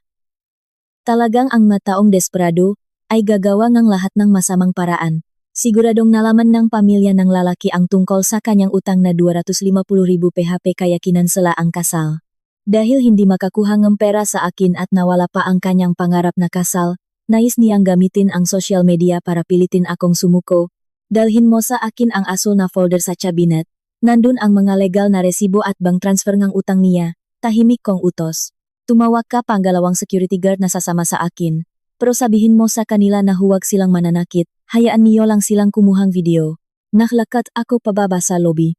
Talagang ang mataong desperado ay gagawa ng lahat ng masamang paraan. Siguradong nalaman ng pamilya ng lalaki ang tungkol sa kanyang utang na 250,000 PHP kaya kinansela ang kasal. Dahil hindi makakuha ng pera sa akin at nawala pa ang kanyang pangarap na kasal, nais niyang gamitin ang social media para pilitin akong sumuko. Dalhin mo sa akin ang asul na folder sa cabinet. Nandun ang mga legal na resibo at bank transfer ng utang niya. Tahimik kong utos. Tumawag ka pang 2 security guard na sasama sa akin. Pero sabihin mo sa kanila na huwag silang mananakit. Hayaan niyo lang silang kumuhang video. Naklakat ako pababa sa lobby.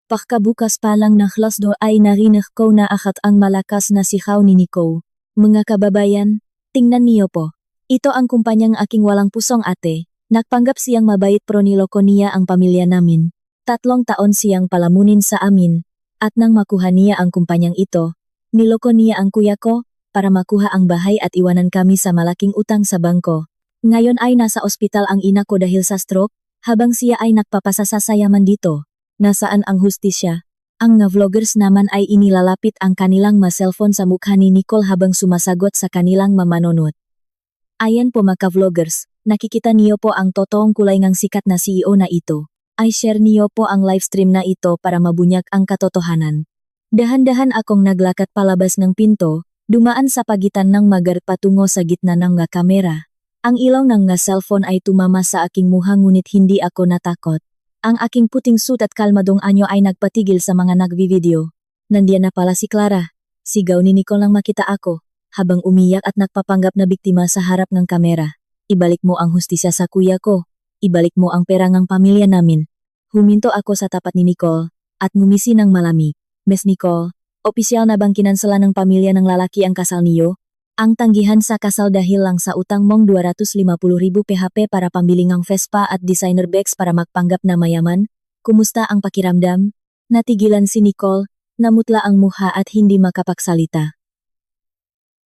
Pagkabukas pa lang ng klasdo ay narinig ko na akat ang malakas na sigaw ni Nico. Mga kababayan, tingnan niyo po. Ito ang kumpanyang aking walang pusong ate. Nagpanggap siyang mabait pero niloko niya ang pamilya namin. 3 taon siyang palamunin sa amin. At nang makuha niya ang kumpanyang ito, niloko niya ang kuya ko para makuha ang bahay at iwanan kami sa malaking utang sa bangko. Ngayon ay nasa ospital ang ina ko dahil sa stroke, habang siya ay nagpapasa sa sayaman dito. Nasaan ang hustisya? Ang nga vloggers naman ay inilalapit ang kanilang ma-cellphone sa mukha ni Nicole habang sumasagot sa kanilang mamanonot. Ayan po mga vloggers, nakikita niyo po ang totoong kulay ng sikat na CEO na ito. Ay share niyo po ang livestream na ito para mabunyak ang katotohanan. Dahan-dahan akong naglakad palabas ng pinto, dumaan sa pagitan ng magar patungo sa gitna ng nga kamera. Ang ilaw ng nga cellphone ay tumama sa aking mukha ngunit hindi ako natakot. Ang aking puting suit at kalmadong anyo ay nagpatigil sa mga nagvi-video. Nandiyan na pala si Clara. Sigaw ni Nicole nang makita ako, habang umiyak at nagpapanggap na biktima sa harap ng kamera. Ibalik mo ang hustisya sa kuya ko. Ibalik mo ang pera ng pamilya namin. Huminto ako sa tapat ni Nicole, at ngumisi ng malamig. Miss Nicole, opisyal na bang kinansela ng pamilya ng lalaki ang kasal niyo? Ang tanggihan sa kasal dahil lang sa utang mong 250,000 PHP para pambili ng Vespa at designer bags para magpanggap na mayaman? Kumusta ang pakiramdam? Natigilan si Nicole, namutla ang mukha at hindi makapagsalita.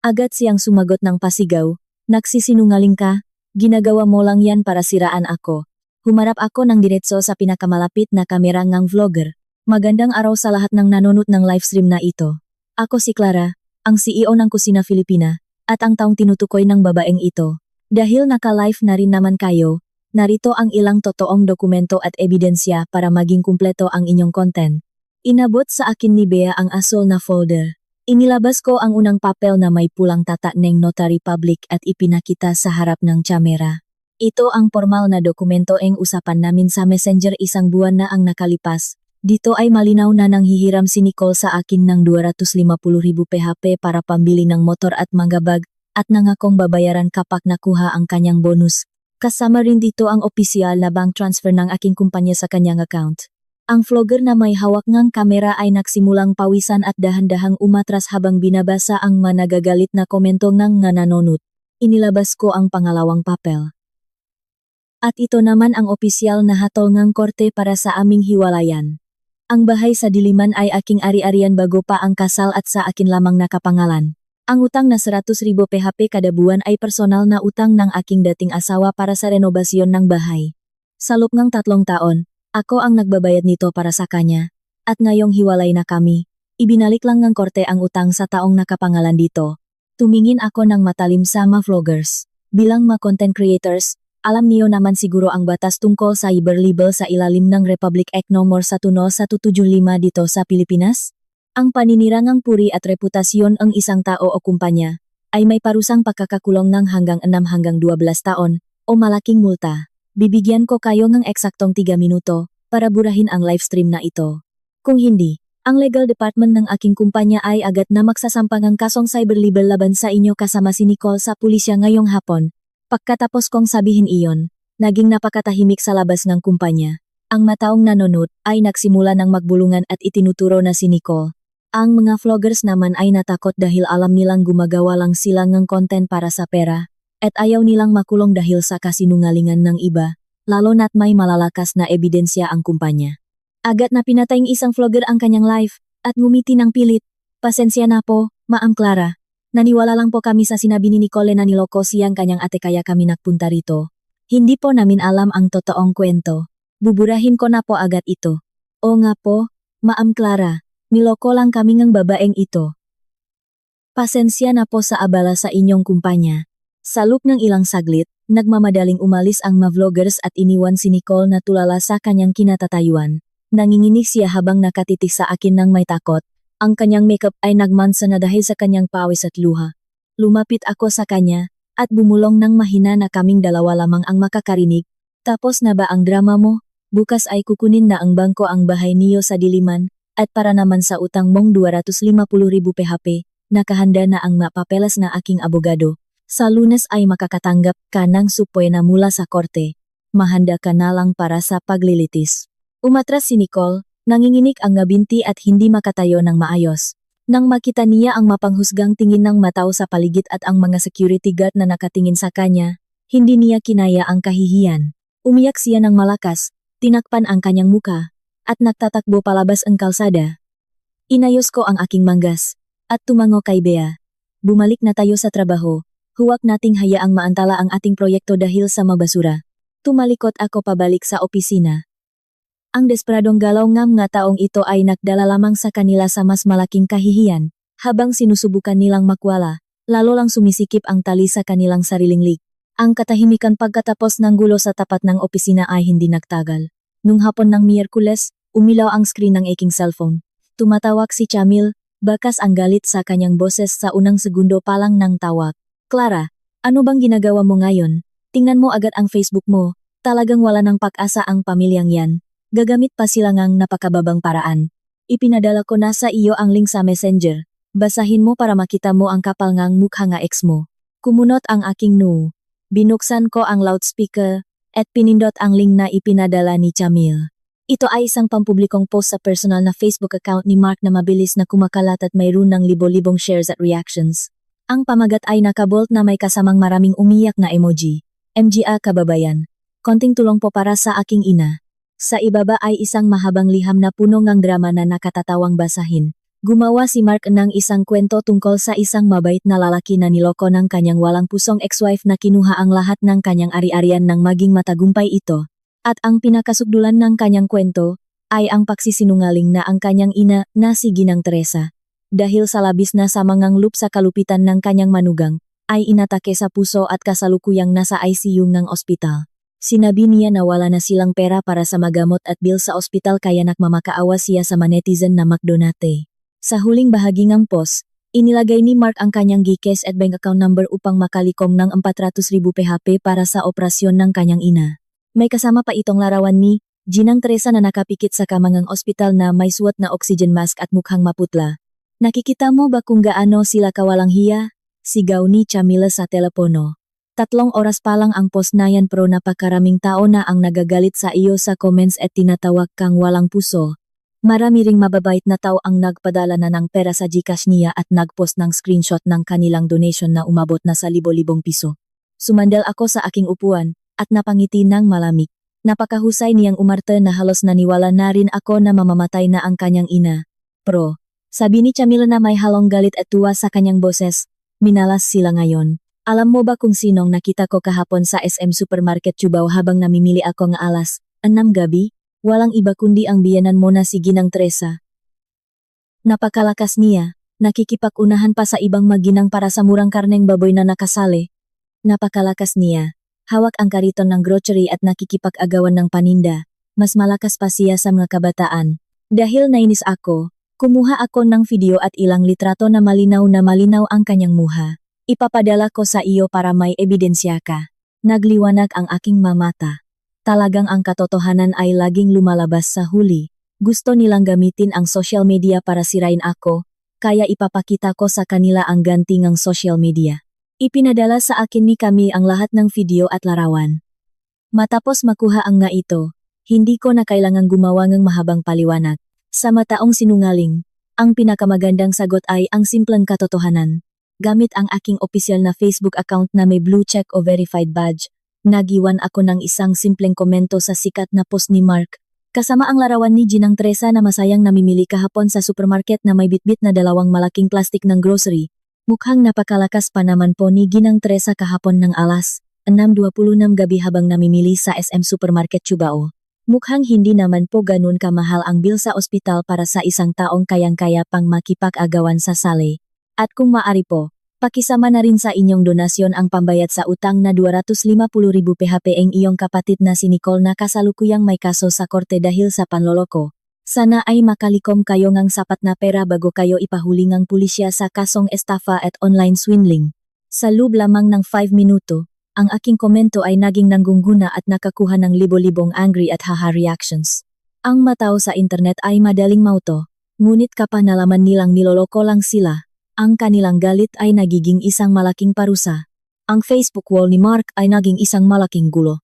Agad siyang sumagot ng pasigaw, nagsisinungaling ka, ginagawa mo lang yan para siraan ako. Humarap ako ng diretso sa pinakamalapit na kamera ng vlogger. Magandang araw sa lahat ng nanonood ng livestream na ito. Ako si Clara, ang CEO ng Kusina Filipina, at ang taong tinutukoy ng babaeng ito. Dahil naka-live na rin naman kayo, narito ang ilang totoong dokumento at ebidensya para maging kumpleto ang inyong content. Inabot sa akin ni Bea ang asul na folder. Inilabas ko ang unang papel na may pulang tata ng notary public at ipinakita sa harap ng kamera. Ito ang formal na dokumento ng usapan namin sa Messenger 1 buwan na ang nakalipas. Dito ay malinaw na nang hihiram si Nicole sa akin ng 250,000 PHP para pambili ng motor at mga bag, at nangakong babayaran kapag nakuha ang kanyang bonus. Kasama rin dito ang opisyal na bank transfer ng aking kumpanya sa kanyang account. Ang vlogger na may hawak ng kamera ay nagsimulang pawisan at dahan-dahang umatras habang binabasa ang managagalit na komento ng nanonood. Inilabas ko ang pangalawang papel. At ito naman ang opisyal na hatol ng korte para sa aming hiwalayan. Ang bahay sa Diliman ay aking ari-arian bago pa ang kasal at sa akin lamang nakapangalan. Ang utang na 100,000 PHP kada buwan ay personal na utang ng aking dating asawa para sa renobasyon ng bahay. Sa loob ng 3 taon, ako ang nagbabayad nito para sa kanya. At ngayong hiwalay na kami, ibinalik lang ng korte ang utang sa taong nakapangalan dito. Tumingin ako ng matalim sa mga vloggers. Bilang mga content creators, Alam niyo naman siguro ang batas tungkol sa cyberlibel sa ilalim ng Republic Act No. 10175 dito sa Pilipinas? Ang paninirangang puri at reputasyon ng isang tao o kumpanya ay may parusang pagkakakulong ng hanggang 6 hanggang 12 taon o malaking multa. Bibigyan ko kayo ng eksaktong 3 minuto para burahin ang livestream na ito. Kung hindi, ang legal department ng aking kumpanya ay agad na magsasampang ng kasong cyberlibel laban sa inyo kasama si Nicole sa pulisya ngayong hapon. Pagkatapos kong sabihin iyon, naging napakatahimik sa labas ng kumpanya. Ang mataong nanonood ay nagsimula ng magbulungan at itinuturo na si Nicole. Ang mga vloggers naman ay natakot dahil alam nilang gumagawa lang sila ng content para sa pera, at ayaw nilang makulong dahil sa kasinungalingan ng iba, lalo na't may malalakas na ebidensya ang kumpanya. Agad na pinatay ng isang vlogger ang kanyang live, at ngumiti ng pilit. Pasensya na po, Ma'am Clara. Naniwala lang po kami sa sinabi ni Nicole na niloko siyang kanyang ate kaya kami nagpunta rito. Hindi po namin alam ang totoong kwento. Buburahin ko na po agad ito. O nga po, Ma'am Clara, niloko lang kami ng babaeng ito. Pasensya na po sa abala sa inyong kumpanya. Sa loob ng ilang saglit, nagmamadaling umalis ang mga vloggers at iniwan si Nicole na tulala sa kanyang kinatatayuan. Nanginginig siya habang nakatitig sa akin ng may takot. Ang kanyang makeup ay nagmansa na dahil sa kanyang pawis at luha. Lumapit ako sa kanya, at bumulong ng mahina na kaming dalawa lamang ang makakarinig. Tapos na ba ang drama mo? Bukas ay kukunin na ang bangko ang bahay niyo sa Diliman, at para naman sa utang mong 250,000 PHP, nakahanda na ang mapapelas na aking abogado. Sa Lunes ay makakatanggap ka ng supwena mula sa korte. Mahanda ka na lang para sa paglilitis. Umatras si Nicole. Nanginginig ang ngabinti at hindi makatayo ng maayos. Nang makita niya ang mapanghusgang tingin ng matao sa paligid at ang mga security guard na nakatingin sa kanya, hindi niya kinaya ang kahihiyan. Umiyak siya ng malakas, tinakpan ang kanyang muka, at nagtatakbo palabas ang kalsada. Inayos ko ang aking manggas, at tumango kay Bea. Bumalik na tayo sa trabaho, huwag nating hayaang maantala ang ating proyekto dahil sa mabasura. Tumalikot ako pabalik sa opisina. Ang desperadong galaw ng mga taong ito ay nagdala lamang sa kanila sa mas malaking kahihiyan, habang sinusubukan nilang makwala, lalo lang sumisikip ang tali sa kanilang sariling lig. Ang katahimikan pagkatapos ng gulo sa tapat ng opisina ay hindi nagtagal. Nung hapon ng Miyerkules, umilaw ang screen ng aking cellphone. Tumatawag si Chamil, bakas ang galit sa kanyang boses sa unang segundo pa lang ng tawag. Clara, ano bang ginagawa mo ngayon? Tingnan mo agad ang Facebook mo, talagang wala ng pag-asa ang pamilyang yan. Gagamit pa sila ngang napakababang paraan. Ipinadala ko na sa iyo ang link sa Messenger. Basahin mo para makita mo ang kapal ngang mukha nga ex mo. Kumunot ang aking noo. Binuksan ko ang loudspeaker, at pinindot ang link na ipinadala ni Chamil. Ito ay isang pampublikong post sa personal na Facebook account ni Mark na mabilis na kumakalat at mayroon ng libo-libong shares at reactions. Ang pamagat ay nakabold na may kasamang maraming umiyak na emoji. MGA kababayan. Konting tulong po para sa aking ina. Sa ibaba ay isang mahabang liham na puno ng drama na nakatatawang basahin. Gumawa si Mark ng isang kwento tungkol sa isang mabait na lalaki na niloko ng kanyang walang pusong ex-wife na kinuha ang lahat ng kanyang ari-arian nang maging matagumpay ito. At ang pinakasugdulan ng kanyang kwento ay ang pagsisinungaling na ang kanyang ina na si Ginang Teresa. Dahil sa labis na samangang loop sa kalupitan ng kanyang manugang, ay inatake sa puso at kasalukuyang nasa ICU ng ospital. Sinabi niya na wala na silang pera para sa magamot at bill sa ospital kaya nagmamakaawa siya sa manetizen na McDonate. Sa huling bahagi ng post, inilagay ni Mark ang kanyang Gcash at bank account number upang makalikom ng 400,000 PHP para sa operasyon ng kanyang ina. May kasama pa itong larawan ni Ginang Teresa na nakapikit sa kamangang ospital na may suot na oxygen mask at mukhang maputla. Nakikita mo ba kung gaano sila kawalang hiya? Sigaw ni Chamila sa telepono. 3 oras pa lang ang post na yan pero napakaraming tao na ang nagagalit sa iyo sa comments at tinatawag kang walang puso. Marami ring mababait na tao ang nagpadala na ng pera sa Gcash niya at nagpost ng screenshot ng kanilang donation na umabot na sa libo-libong piso. Sumandal ako sa aking upuan at napangiti ng malamig. Napakahusay niyang umarte na halos naniwala na rin ako na mamamatay na ang kanyang ina. Pro, sabi ni Chamila na may halong galit at tuwa sa kanyang boses, minalas sila ngayon. Alam mo ba kung sinong nakita ko kahapon sa SM Supermarket Cubao habang namimili ako ng alas, 6 gabi? Walang iba kundi ang biyanan mo na si Ginang Teresa. Napakalakas niya, nakikipag-unahan pa sa ibang maginang para sa murang karneng baboy na nakasali. Napakalakas niya. hawak ang kariton ng grocery at nakikipag-agawan ng paninda. Mas malakas pa siya sa mga kabataan. Dahil nainis ako, kumuha ako ng video at ilang litrato na malinaw ang kanyang muha. Ipapadala ko sa iyo para may ebidensya ka. Nagliwanag ang aking mamata. Talagang ang katotohanan ay laging lumalabas sa huli. Gusto nilang gamitin ang social media para sirain ako, kaya ipapakita ko sa kanila ang ganti ng social media. Ipinadala sa akin ni Camille ang lahat ng video at larawan. Matapos makuha ang nga ito, hindi ko na kailangang gumawa ng mahabang paliwanag. Sa mataong sinungaling, ang pinakamagandang sagot ay ang simpleng katotohanan. Gamit ang aking opisyal na Facebook account na may blue check o verified badge, nagiwan ako ng isang simpleng komento sa sikat na post ni Mark. Kasama ang larawan ni Ginang Teresa na masayang namimili kahapon sa supermarket na may bitbit na dalawang malaking plastik ng grocery. Mukhang napakalakas pa naman po ni Ginang Teresa kahapon ng alas 6:26 gabi habang namimili sa SM Supermarket Cubao. Mukhang hindi naman po ganun kamahal ang bill sa ospital para sa isang taong kayang-kaya pang makipag-agawan sa sali. At kung maari po, pakisama na rin sa inyong donasyon ang pambayad sa utang na 250,000 PHP ang iyong kapatid na si Nicole na kasalukuyang may kaso sa korte dahil sa panloloko. Sana ay makalikom kayo ng sapat na pera bago kayo ipahuli ng pulisya sa kasong estafa at online swindling. Sa loob lamang ng 5 minuto, ang aking komento ay naging nangguguna at nakakuha ng libo-libong angry at haha reactions. Ang matao sa internet ay madaling mauto, ngunit kapag nalaman nilang niloloko lang sila, ang kanilang galit ay nagiging isang malaking parusa. Ang Facebook wall ni Mark ay naging isang malaking gulo.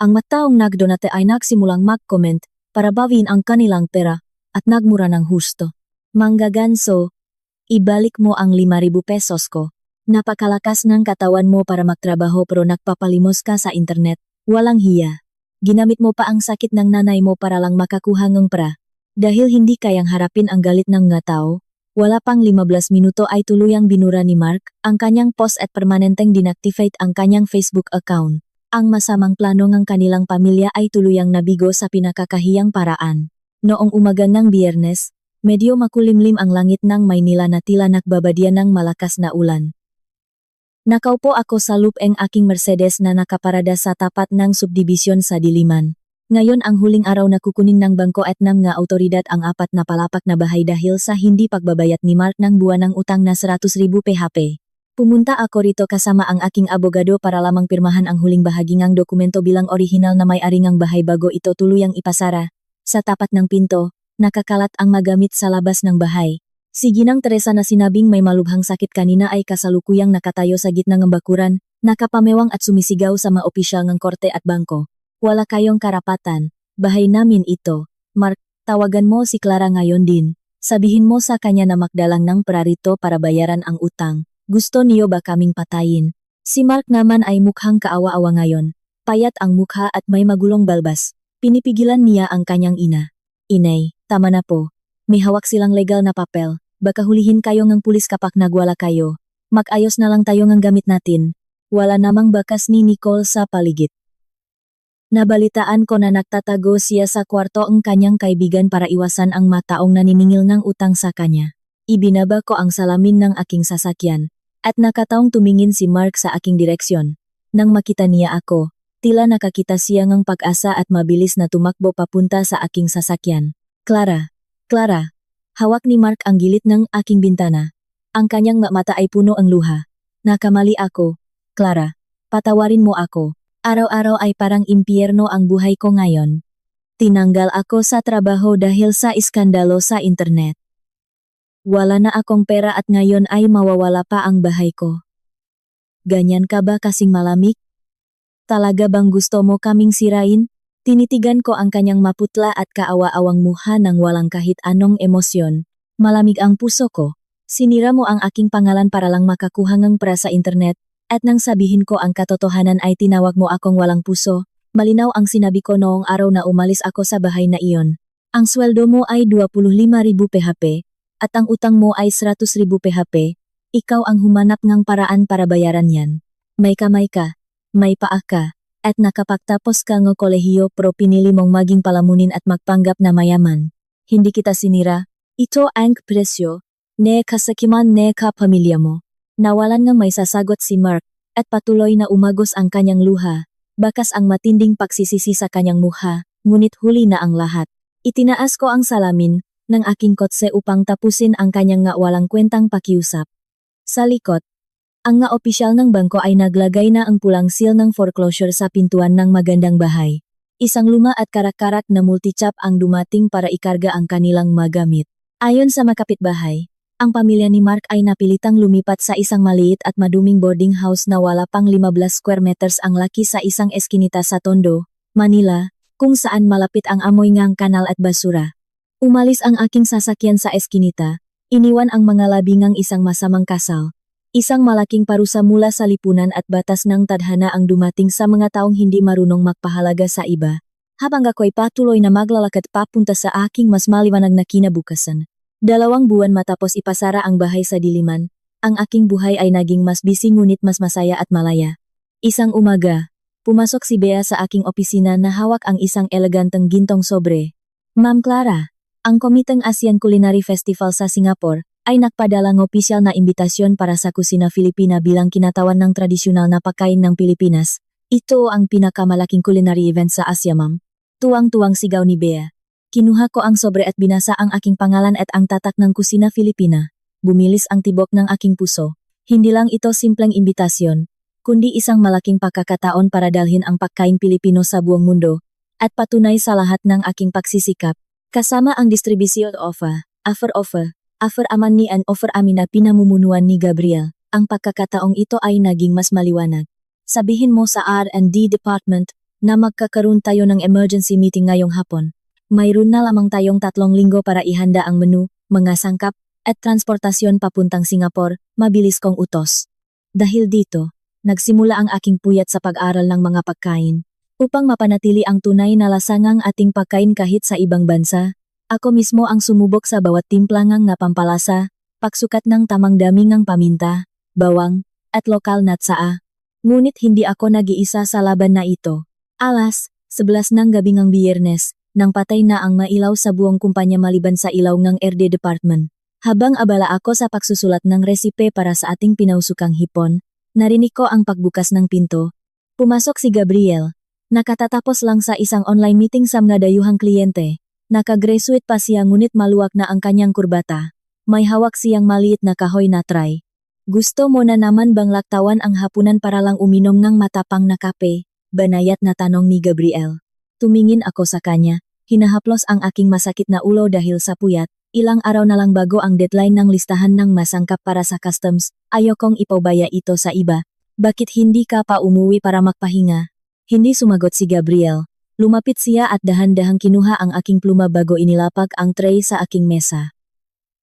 Ang mataong nagdonate ay nagsimulang mag-comment para bawiin ang kanilang pera at nagmura ng husto. Manggaganso, ibalik mo ang 5,000 pesos ko. Napakalakas ng katawan mo para magtrabaho pero nagpapalimos ka sa internet. Walang hiya. Ginamit mo pa ang sakit ng nanay mo para lang makakuha ng pera. Dahil hindi kayang harapin ang galit ng mga tao, wala pang 15 minuto ay tuluyang binura ni Mark ang kanyang post at permanenteng dinactivate ang kanyang Facebook account. Ang masamang plano ng kanilang pamilya ay tuluyang nabigo sa pinakakahiyang paraan. Noong umaga ng Biyernes, medyo makulimlim ang langit ng Maynila na tila nagbabadya ng malakas na ulan. Nakaupo ako sa loop ang aking Mercedes na nakaparada sa tapat ng subdivision sa Diliman. Ngayon ang huling araw na kukunin ng bangko at ng nga autoridad ang 4 na palapak na bahay dahil sa hindi pagbabayad ni Mark ng buwan ng utang na 100,000 PHP. Pumunta ako rito kasama ang aking abogado para lamang pirmahan ang huling bahagi ng dokumento bilang orihinal na may-ari ng bahay bago ito tuluyang ipasara. Sa tapat ng pinto, nakakalat ang magamit sa labas ng bahay. Si Ginang Teresa na sinabing may malubhang sakit kanina ay kasalukuyang nakatayo sa gitna ng bakuran, nakapamewang at sumisigaw sa mga opisyal ng korte at bangko. Wala kayong karapatan, bahay namin ito. Mark, tawagan mo si Clara ngayon din. Sabihin mo sa kanya na magdalang ng pera rito para bayaran ang utang. Gusto niyo ba kaming patayin? Si Mark naman ay mukhang kaawa-awa ngayon. Payat ang mukha at may magulong balbas. Pinipigilan niya ang kanyang ina. Inay, tama na po. May hawak silang legal na papel. Baka hulihin kayo ng pulis kapag nagwala kayo. Mag-ayos na lang tayo ng gamit natin. Wala namang bakas ni Nicole sa paligid. Nabalitaan ko na nagtatago siya sa kwarto ang kanyang kaibigan para iwasan ang mataong naniningil ng utang sa kanya. Ibinaba ko ang salamin ng aking sasakyan. At nakataong tumingin si Mark sa aking direksyon. Nang makita niya ako, tila nakakita siya ng pag-asa at mabilis na tumakbo papunta sa aking sasakyan. Clara, Clara. Hawak ni Mark ang gilid ng aking bintana. Ang kanyang mata ay puno ang luha. Nakamali ako. Clara, patawarin mo ako. Araw-araw ay parang impyerno ang buhay ko ngayon. Tinanggal ako sa trabaho dahil sa iskandalo sa internet. Wala na akong pera at ngayon ay mawawala pa ang bahay ko. Ganyan ka ba kasing malamig? Talaga bang gusto mo kaming sirain? Tinitigan ko ang kanyang maputla at kaawa-awang mukha ng walang kahit anong emosyon. Malamig ang puso ko. Sinira mo ang aking pangalan para lang makakuha ng pera sa internet, at nang sabihin ko ang katotohanan ay tinawag mo akong walang puso. Malinaw ang sinabi ko noong araw na umalis ako sa bahay na iyon. Ang sweldo mo ay 25,000 PHP. At ang utang mo ay 100,000 PHP, ikaw ang humanap ng paraan para bayaran yan. May kamay ka, may paa ka, at nakapagtapos ka ng kolehiyo pero pinili mong maging palamunin at magpanggap na mayaman. Hindi kita sinira, ito ang presyo, ne kasakiman ne kapamilya mo. Nawalan ng may sasagot si Mark, at patuloy na umagos ang kanyang luha. Bakas ang matinding pagsisisi sa kanyang mukha, ngunit huli na ang lahat. Itinaas ko ang salamin ng aking kotse upang tapusin ang kanyang nga walang kwentang pakiusap. Sa likod, ang nga opisyal ng bangko ay naglagay na ang pulang seal ng foreclosure sa pintuan ng magandang bahay. Isang luma at karak-karak na multichap ang dumating para ikarga ang kanilang magamit. Ayon sa makapitbahay, ang pamilya ni Mark ay napilitang lumipat sa isang maliit at maduming boarding house na wala pang 15 square meters ang laki sa isang eskinita sa Tondo, Manila, kung saan malapit ang amoy ngang kanal at basura. Umalis ang aking sasakyan sa eskinita, iniwan ang mga labingang isang masamang kasal. Isang malaking parusa mula sa lipunan at batas ng tadhana ang dumating sa mga taong hindi marunong magpahalaga sa iba. Habang ako'y patuloy na maglalakad papunta sa aking mas maliwanag na kinabukasan. 2 buwan matapos ipasara ang bahay sa diliman, ang aking buhay ay naging mas busy ngunit mas masaya at malaya. Isang umaga, pumasok si Bea sa aking opisina na hawak ang isang eleganteng gintong sobre. Ma'am Clara, ang Komiteng ASEAN Culinary Festival sa Singapore ay nagpadalang opisyal na imbitasyon para sa kusina Filipina bilang kinatawan ng tradisyonal na pagkain ng Pilipinas. Ito ang pinakamalaking culinary event sa Asia, ma'am. Tuwang-tuwang sigaw ni Bea. Kinuha ko ang sobre at binasa ang aking pangalan at ang tatak ng kusina Filipina. Bumilis ang tibok ng aking puso. Hindi lang ito simpleng imbitasyon, kundi isang malaking pagkakataon para dalhin ang pagkain Pilipino sa buong mundo, at patunay sa lahat ng aking pagsisikap. Kasama ang distribusyon offer aman ni an offer amin na pinamumunuan ni Gabriel, ang pagkakataong ito ay naging mas maliwanag. Sabihin mo sa R&D department na magkakaroon tayo ng emergency meeting ngayong hapon. Mayroon na lamang tayong 3 linggo para ihanda ang menu, mga sangkap, at transportasyon papuntang Singapore, mabilis kong utos. Dahil dito, nagsimula ang aking puyat sa pag-aral ng mga pagkain. Upang mapanatili ang tunay na lasangang ating pagkain kahit sa ibang bansa, ako mismo ang sumubok sa bawat timplangang na pampalasa, pagsukat ng tamang daming ng paminta, bawang, at lokal na tsaa. Ngunit hindi ako nag-iisa sa laban na ito. 11 ng gabi ng Biyernes, nang patay na ang mailaw sa buong kumpanya maliban sa ilaw ng RD Department. Habang abala ako sa pagsusulat ng resipe para sa ating pinausukang hipon, narinig ko ang pagbukas ng pinto. Pumasok si Gabriel. Nakatatapos lang sa isang online meeting sa mga dayuhang kliyente. Nakagraduate pa siya ngunit maluwag na ang kanyang kurbata. May hawak siyang maliit na kahoy na tray. Gusto mo na naman bang laktawan ang hapunan para lang uminom ng matapang na kape? Banayat na tanong ni Gabriel. Tumingin ako sa kanya, hinahaplos ang aking masakit na ulo dahil sa puyat. Ilang araw na lang bago ang deadline ng listahan ng masangkap para sa customs, ayokong ipaubaya ito sa iba. Bakit hindi ka pa umuwi para magpahinga? Hindi sumagot si Gabriel. Lumapit siya at dahan-dahang kinuha ang aking pluma bago inilapag ang tray sa aking mesa.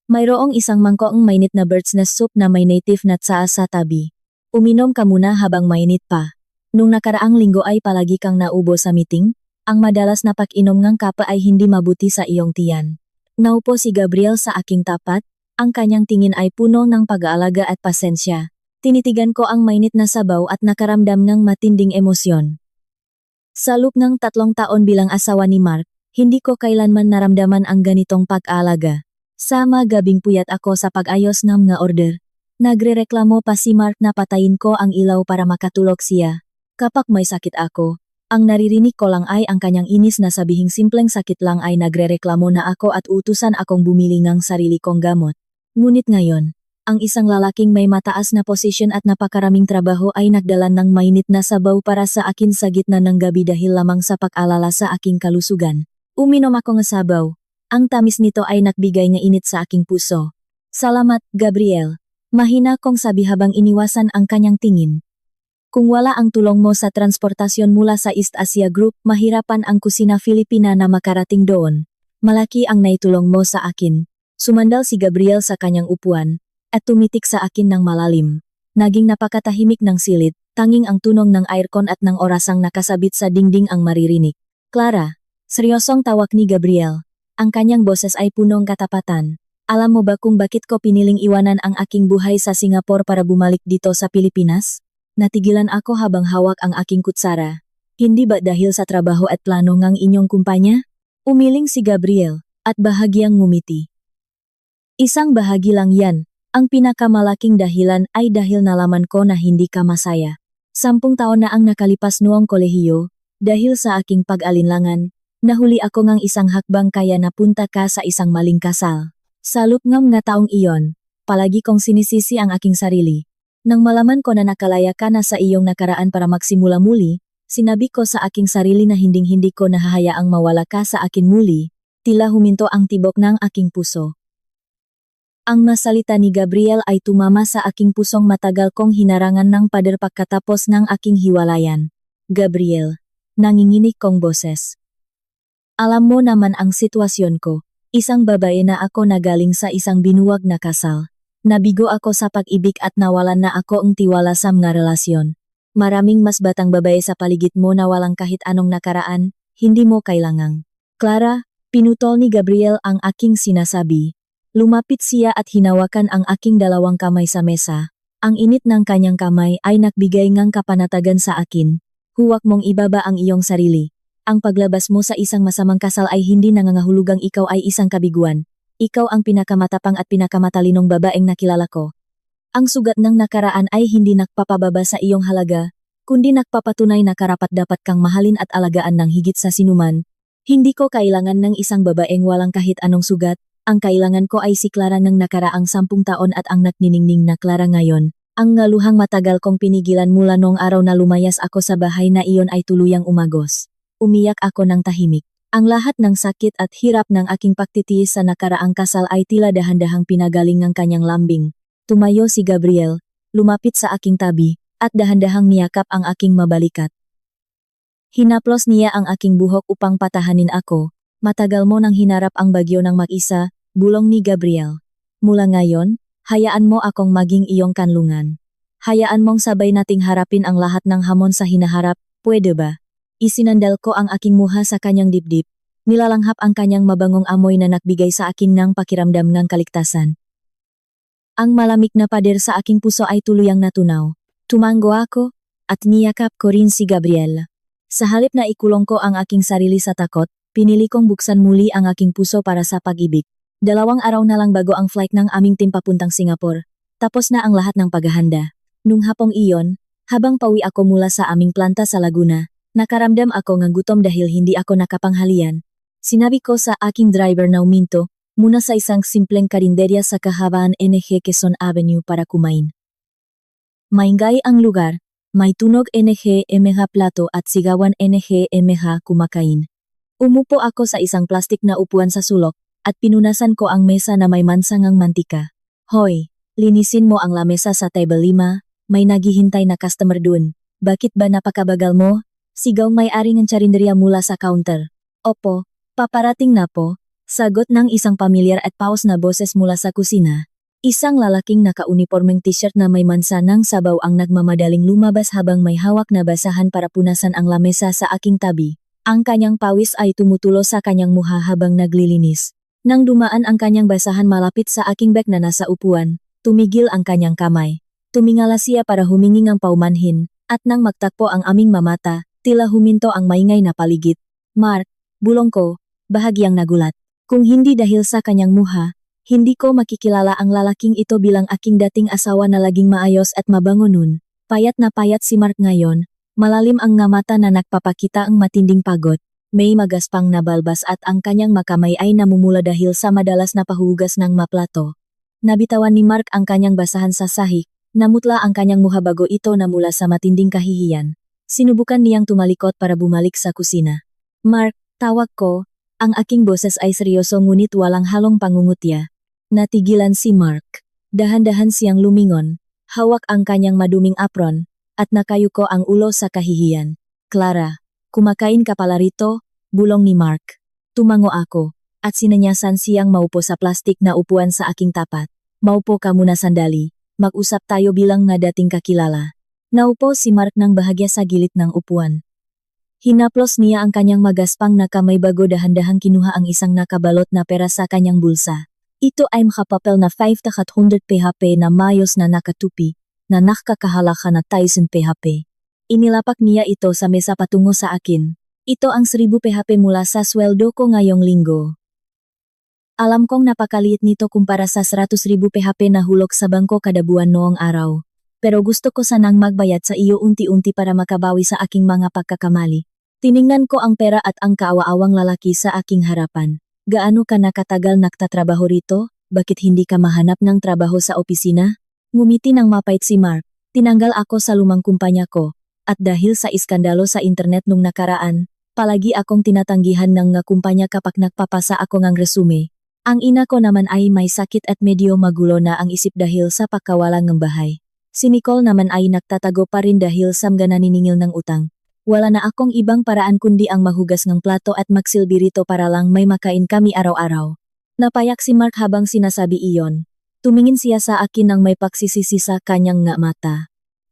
Mayroong isang mangkok mainit na bird's nest soup na may native na tsaa sa tabi. Uminom ka muna habang mainit pa. Nung nakaraang linggo ay palagi kang naubo sa meeting, ang madalas na pag-inom ng kape ay hindi mabuti sa iyong tiyan. Naupo si Gabriel sa aking tapat, ang kanyang tingin ay puno ng pag-aalaga at pasensya. Tinitigan ko ang mainit na sabaw at nakaramdam ng matinding emosyon. Sa loob ng 3 taon bilang asawa ni Mark, hindi ko kailanman naramdaman ang ganitong pag-aalaga. Sama gabing puyat ako sa pag-ayos ng mga order. Nagrereklamo pa si Mark na patayin ko ang ilaw para makatulog siya. Kapag may sakit ako, ang naririnig ko lang ay ang kanyang inis na sabihing simpleng sakit lang ay nagrereklamo na ako at utusan akong bumili ng sarili kong gamot. Ngunit ngayon, ang isang lalaking may mataas na posisyon at napakaraming trabaho ay nagdala ng mainit na sabaw para sa akin sa gitna ng gabi dahil lamang sa pag-alala sa aking kalusugan. Uminom ako ng sabaw. Ang tamis nito ay nagbigay ng init sa aking puso. Salamat, Gabriel. Mahina kong sabi habang iniwasan ang kanyang tingin. Kung wala ang tulong mo sa transportasyon mula sa East Asia Group, mahirapan ang kusina Filipina na makarating doon. Malaki ang naitulong mo sa akin. Sumandal si Gabriel sa kanyang upuan, at tumitik sa akin ng malalim. Naging napakatahimik ng silid, tanging ang tunog ng aircon at ng orasang nakasabit sa dingding ang maririnig. Clara, seryosong tawag ni Gabriel. Ang kanyang boses ay punong katapatan. Alam mo ba kung bakit ko piniling iwanan ang aking buhay sa Singapore para bumalik dito sa Pilipinas? Natigilan ako habang hawak ang aking kutsara. Hindi ba dahil sa trabaho at plano ng inyong kumpanya? Umiling si Gabriel, at bahagyang ngumiti. Isang bahagi lang yan. Ang pinakamalaking dahilan ay dahil nalaman ko na hindi ka masaya. 10 taon na ang nakalipas noong kolehiyo, dahil sa aking pag-alinlangan, nahuli ako ngang isang hakbang kaya napunta ka sa isang maling kasal. Sa lupngam nga taong iyon, palagi kong sinisisi ang aking sarili. Nang malaman ko na nakalaya ka na sa iyong nakaraan para magsimula muli, sinabi ko sa aking sarili na hinding-hindi ko nahahayaang mawala ka sa akin muli, tila huminto ang tibok ng aking puso. Ang masalita ni Gabriel ay tumama sa aking pusong matagal kong hinarangan ng pader pagkatapos ng aking hiwalayan. Gabriel, nanginginig kong boses. Alam mo naman ang sitwasyon ko. Isang babae na ako na galing sa isang binuwag na kasal. Nabigo ako sa pag-ibig at nawalan na ako ang tiwala sa mga relasyon. Maraming mas batang babae sa paligid mo na walang kahit anong nakaraan, hindi mo kailangang. Clara, pinutol ni Gabriel ang aking sinasabi. Lumapit siya at hinawakan ang aking dalawang kamay sa mesa. Ang init ng kanyang kamay ay nagbigay ngang kapanatagan sa akin. Huwag mong ibaba ang iyong sarili. Ang paglabas mo sa isang masamang kasal ay hindi nangangahulugang ikaw ay isang kabiguan. Ikaw ang pinakamatapang at pinakamatalinong babaeng nakilala ko. Ang sugat ng nakaraan ay hindi nagpapababa sa iyong halaga, kundi nagpapatunay na karapat-dapat kang mahalin at alagaan ng higit sa sinuman. Hindi ko kailangan ng isang babaeng walang kahit anong sugat. Ang kailangan ko ay si Clara ng nakaraang 10 taon at ang nagniningning na Clara ngayon. Ang ngaluhang matagal kong pinigilan mula noong araw na lumayas ako sa bahay na iyon ay tuluyang umagos. Umiyak ako ng tahimik. Ang lahat ng sakit at hirap ng aking pagtitiis sa nakaraang kasal ay tila dahan-dahang pinagaling ng kanyang lambing. Tumayo si Gabriel, lumapit sa aking tabi, at dahan-dahang niyakap ang aking mabalikat. Hinaplos niya ang aking buhok upang patahanin ako. Matagal mo nang hinarap ang bagyo ng mag-isa, bulong ni Gabriel. Mula ngayon, hayaan mo akong maging iyong kanlungan. Hayaan mong sabay nating harapin ang lahat ng hamon sa hinaharap, pwede ba? Isinandal ko ang aking muha sa kanyang dibdib. Nilalanghap ang kanyang mabangong amoy na nagbigay sa akin ng pakiramdam ng kaligtasan. Ang malamig na pader sa aking puso ay tuluyang natunaw. Tumango ako, at niyakap ko rin si Gabriel. Sa halip na ikulong ko ang aking sarili sa takot, pinili kong buksan muli ang aking puso para sa pag-ibig. 2 araw na lang bago ang flight ng aming team papuntang Singapore. Tapos na ang lahat ng paghahanda. Nung hapong iyon, habang pauwi ako mula sa aming planta sa Laguna, nakaramdam ako ng gutom dahil hindi ako nakapanghalian. Sinabi ko sa aking driver na uminto, muna sa isang simpleng karinderya sa kahabaan NG Quezon Avenue para kumain. Maingay ang lugar, may tunog NG MH plato at sigawan NG MH kumakain. Umupo ako sa isang plastik na upuan sa sulok, at pinunasan ko ang mesa na may mansangang mantika. Hoy, linisin mo ang lamesa sa table 5, may naghihintay na customer dun. Bakit ba napakabagal mo? Sigaw may-ari ng charinderya mula sa counter. Opo, paparating na po, sagot ng isang pamilyar at paos na boses mula sa kusina. Isang lalaking naka-uniformeng t-shirt na may mansa ng sabaw ang nagmamadaling lumabas habang may hawak na basahan para punasan ang lamesa sa aking tabi. Ang kanyang pawis ay tumutulo sa kanyang muha habang naglilinis. Nang dumaan ang kanyang basahan malapit sa aking bag na nasa upuan, tumigil ang kanyang kamay. Tumingala siya para humingi ng paumanhin, at nang magtakpo ang aming mamata, tila huminto ang maingay na paligid. Mark, bulong ko, bahagyang nagulat. Kung hindi dahil sa kanyang muha, hindi ko makikilala ang lalaking ito bilang aking dating asawa na laging maayos at mabango nun. Payat na payat si Mark ngayon. Malalim ang nga mata na nagpapakita ang matinding pagod. May magaspang na balbas at ang kanyang makamay ay namumula dahil sa madalas na pahugas ng maplato. Nabitawan ni Mark ang kanyang basahan sa sahig, namutla ang kanyang muha bago ito namula sa matinding kahihiyan. Sinubukan niyang tumalikot para bumalik sa kusina. Mark, tawag ko, ang aking boses ay seryoso ngunit walang halong pangungutya. Natigilan si Mark. Dahan-dahan siyang lumingon, hawak ang kanyang maduming apron, at nakayuko ang ulo sa kahihiyan. Clara, kumakain ka pala rito, bulong ni Mark. Tumango ako, at sinanyasan siyang maupo sa plastik na upuan sa aking tapat. Maupo ka muna sandali, mag-usap tayo bilang nga dating kakilala. Naupo si Mark ng bahagya sa gilid ng upuan. Hinaplos niya ang kanyang magaspang na kamay bago dahan-dahang kinuha ang isang nakabalot na pera sa kanyang bulsa. Ito ay makapapel na 500 PHP na mayos na nakatupi, na nakakahalaga na 1,000 PHP. Inilapak niya ito sa mesa patungo sa akin. Ito ang 1,000 PHP mula sa sweldo ko ngayong linggo. Alam kong napakaliit nito kumpara sa 100,000 PHP na hulog sa bangko kada buwan noong araw. pero gusto ko sanang magbayad sa iyo unti-unti para makabawi sa aking mga pagkakamali. Tiningnan ko ang pera at ang kaawa-awang lalaki sa aking harapan. Gaano ka nakatagal nagtatrabaho rito? Bakit hindi ka mahanap ng trabaho sa opisina? Ngumiti ng mapait si Mark. Tinanggal ako sa lumang kumpanya ko. At dahil sa iskandalo sa internet nung nakaraan, palagi akong tinatanggihan ng kumpanya kapag nagpapasa ako ng resume. Ang ina ko naman ay may sakit at medyo magulo na ang isip dahil sa pagkawalang ng bahay. Si Nicole naman ay nagtatago pa rin dahil samga naniningil ng utang. Wala na akong ibang paraan kundi ang mahugas ng plato at magsilbi rito para lang may makain kami araw-araw. Napayak si Mark habang sinasabi iyon. Tumingin siya sa akin nang may pagsisisi sa kanyang nga mata.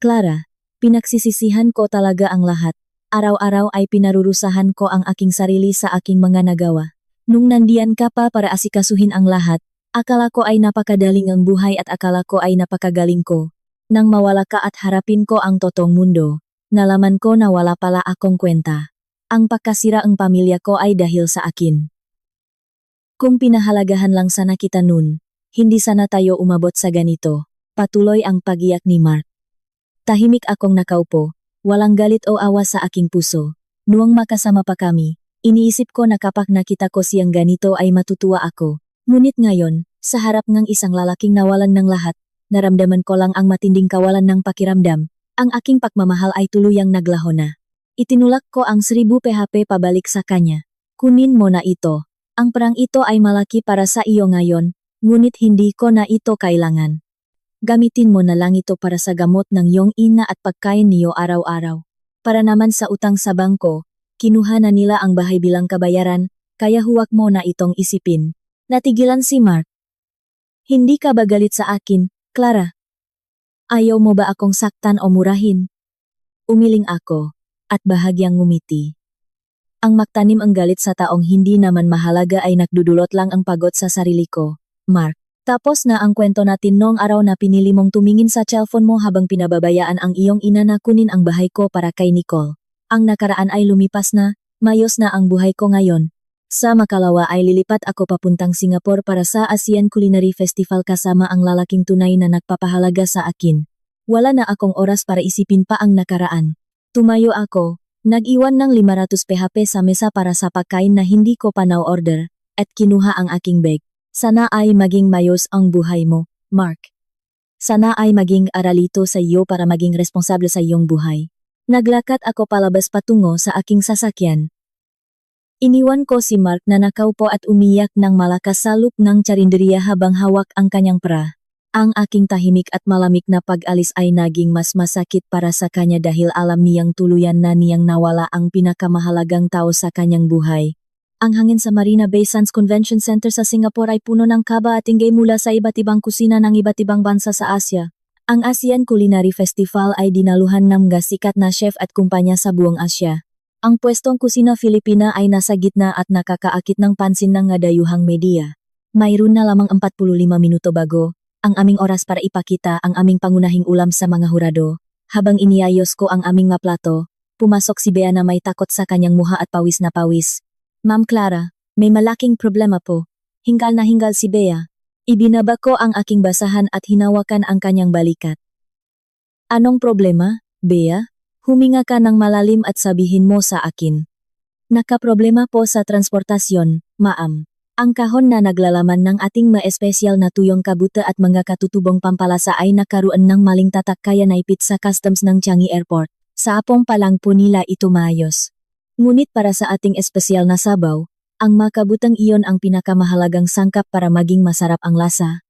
Clara, pinagsisisihan ko talaga ang lahat. Araw-araw ay pinarurusahan ko ang aking sarili sa aking mga nagawa. Nung nandiyan ka pa para asikasuhin ang lahat, akala ko ay napakadaling ang buhay at akala ko ay napakagaling ko. Nang mawala ka at harapin ko ang totoong mundo, nalaman ko na wala pala akong kwenta. Ang pagkasira ang pamilya ko ay dahil sa akin. Kung pinahalagahan lang sana kita nun, hindi sana tayo umabot sa ganito. Patuloy ang pagiyak ni Mark. Tahimik akong nakaupo, walang galit o awa sa aking puso. Noong makasama pa kami, iniisip ko na kapag nakita ko siyang ganito ay matutuwa ako. Ngunit ngayon, sa harap ng isang lalaking nawalan ng lahat, naramdaman ko lang ang matinding kawalan ng pakiramdam. Ang aking pagmamahal ay tuluyang naglaho na. Itinulak ko ang 1000 PHP pabalik sa kanya. Kunin mo na ito. Ang perang ito ay malaki para sa iyo ngayon, ngunit hindi ko na ito kailangan. Gamitin mo na lang ito para sa gamot ng iyong ina at pagkain niyo araw-araw. Para naman sa utang sa bangko, kinuha na nila ang bahay bilang kabayaran, kaya huwag mo na itong isipin. Natigilan si Mark. Hindi ka ba galit sa akin, Clara? Ayaw mo ba akong saktan o murahin? Umiling ako, at bahagyang ngumiti. Ang magtanim ang galit sa taong hindi naman mahalaga ay nagdudulot lang ang pagod sa sarili ko. Mark, tapos na ang kwento natin noong araw na pinili mong tumingin sa cellphone mo habang pinababayaan ang iyong ina na kunin ang bahay ko para kay Nicole. Ang nakaraan ay lumipas na, mayos na ang buhay ko ngayon. Sa makalawa ay lilipat ako papuntang Singapore para sa ASEAN Culinary Festival kasama ang lalaking tunay na nagpapahalaga sa akin. Wala na akong oras para isipin pa ang nakaraan. Tumayo ako, nag-iwan ng 500 PHP sa mesa para sa pagkain na hindi ko pa na-order, at kinuha ang aking bag. Sana ay maging mayos ang buhay mo, Mark. Sana ay maging aralito sa iyo para maging responsable sa iyong buhay. Naglakad ako palabas patungo sa aking sasakyan. Iniwan ko si Mark na nakaupo at umiyak ng malakas sa loob ng tsarinderiya habang hawak ang kanyang pra. Ang aking tahimik at malamig na pag-alis ay naging mas masakit para sa kanya dahil alam niyang tuluyan na niyang nawala ang pinakamahalagang tao sa kanyang buhay. Ang hangin sa Marina Bay Sands Convention Center sa Singapore ay puno ng kaba at inggay mula sa iba't ibang kusina ng iba't ibang bansa sa Asia. Ang ASEAN Culinary Festival ay dinaluhan ng mga sikat na chef at kumpanya sa buong Asya. Ang pwestong kusina Filipina ay nasa gitna at nakakaakit ng pansin ng dayuhang media. Mayroon na lamang 45 minuto bago ang aming oras para ipakita ang aming pangunahing ulam sa mga hurado. Habang iniayos ko ang aming maplato, pumasok si Bea na may takot sa kanyang muha at pawis na pawis. Ma'am Clara, may malaking problema po. Hingal na hingal si Bea. Ibinaba ko ang aking basahan at hinawakan ang kanyang balikat. Anong problema, Bea? Huminga ka ng malalim at sabihin mo sa akin. Nakaproblema po sa transportasyon, ma'am. Ang kahon na naglalaman ng ating ma-espesyal na tuyong kabuta at mga katutubong pampalasa ay nakaroon ng maling tatak kaya naipit sa customs ng Changi Airport. Sa apong pa lang po nila ito maayos. Ngunit para sa ating espesyal na sabaw, ang makabutang iyon ang pinakamahalagang sangkap para maging masarap ang lasa.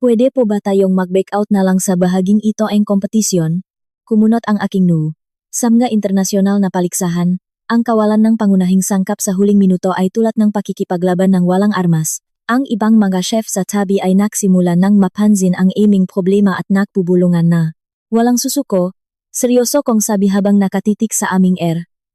Pwede po ba tayong mag-back out na lang sa bahaging ito ang kompetisyon? Kumunot ang aking noo. Sa mga internasyonal na paliksahan, ang kawalan ng pangunahing sangkap sa huling minuto ay tulad ng pakikipaglaban ng walang armas. Ang ibang mga chef sa tabi ay nagsimula ng mapansin ang aming problema at nagpubulungan na. Walang susuko, seryoso kong sabi habang nakatitik sa aming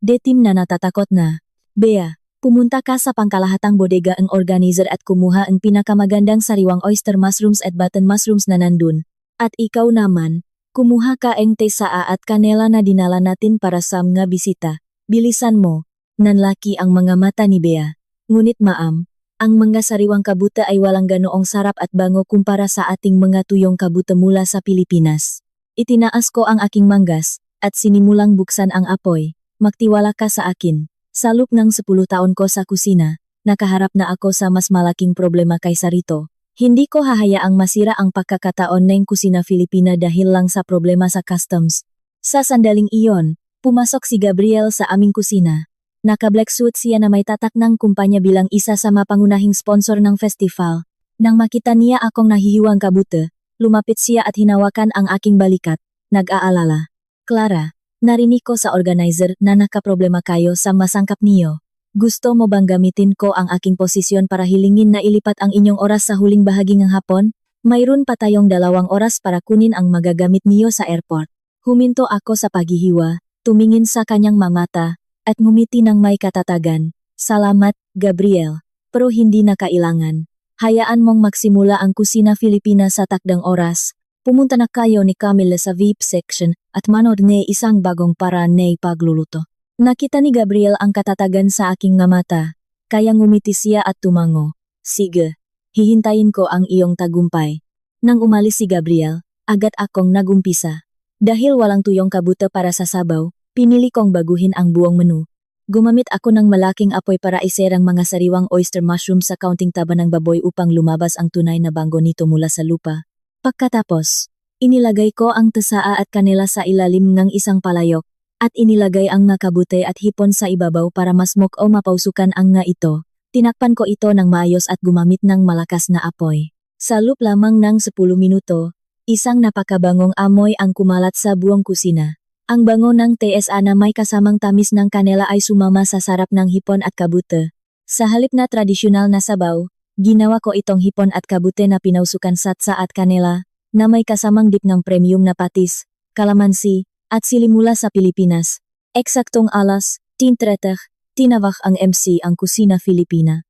team na natatakot na. Bea, pumunta ka sa pangkalahatang bodega ang organizer at kumuha ang pinakamagandang sariwang oyster mushrooms at button mushrooms na nandun. At ikaw naman, kumuha ka ang tesa at kanela na dinala natin para sa mga bisita. Bilisan mo, nanlaki ang mga mata ni Bea. Ngunit ma'am, ang mga sariwang kabuta ay walang ganoong sarap at bango kumpara sa ating mga tuyong kabuta mula sa Pilipinas. Itinaas ko ang aking manggas, at sinimulang buksan ang apoy. Magtiwala ka sa akin. Sa loob ng 10 taon ko sa kusina, nakaharap na ako sa mas malaking problema kaysa rito. Hindi ko hahayaang masira ang pagkakataon ng kusina Filipina dahil lang sa problema sa customs. Sa sandaling iyon, pumasok si Gabriel sa aming kusina. Naka-black suit siya na may tatak ng kumpanya bilang isa sa mapangunahing sponsor ng festival. Nang makita niya akong nahihiwang kabute, lumapit siya at hinawakan ang aking balikat. Nag-aalala. Clara, narinig ko sa organizer na nakaproblema kayo sa masangkap niyo. Gusto mo bang gamitin ko ang aking posisyon para hilingin na ilipat ang inyong oras sa huling bahagi ng hapon? Mayroon pa tayong 2 oras para kunin ang magagamit niyo sa airport. Huminto ako sa paghihiwa, tumingin sa kanyang mamata, at ngumiti ng may katatagan. Salamat, Gabriel. Pero hindi na kailangan. Hayaan mong magsimula ang kusina Filipina sa takdang oras. Pumunta na kayo ni Camille sa VIP section at manood ng isang bagong paraan ng pagluluto. Nakita ni Gabriel ang katatagan sa aking mata, kaya ngumiti siya at tumango. Sige, hihintayin ko ang iyong tagumpay. Nang umalis si Gabriel, agad akong nagumpisa. Dahil walang tuyong kabute para sa sabaw, pinili kong baguhin ang buong menu. Gumamit ako ng malaking apoy para iserang mga sariwang oyster mushroom sa kaunting taba ng baboy upang lumabas ang tunay na bango nito mula sa lupa. Pagkatapos, inilagay ko ang tsaa at kanela sa ilalim ng isang palayok, at inilagay ang nakabute at hipon sa ibabaw para masmoke o mapausukan ang nga ito. Tinakpan ko ito ng maayos at gumamit ng malakas na apoy. Sa loob lamang ng 10 minuto, isang napakabangong amoy ang kumalat sa buong kusina. Ang bango ng TSA na may kasamang tamis ng kanela ay sumama sa sarap ng hipon at kabute. Sa halip na tradisyonal na sabaw, ginawa ko itong hipon at kabute na pinausukan satsa at kanela, na may kasamang dip ng premium na patis, kalamansi, at sili mula sa Pilipinas. Eksaktong alas 10:30, tinawag ang MC ang kusina Filipina.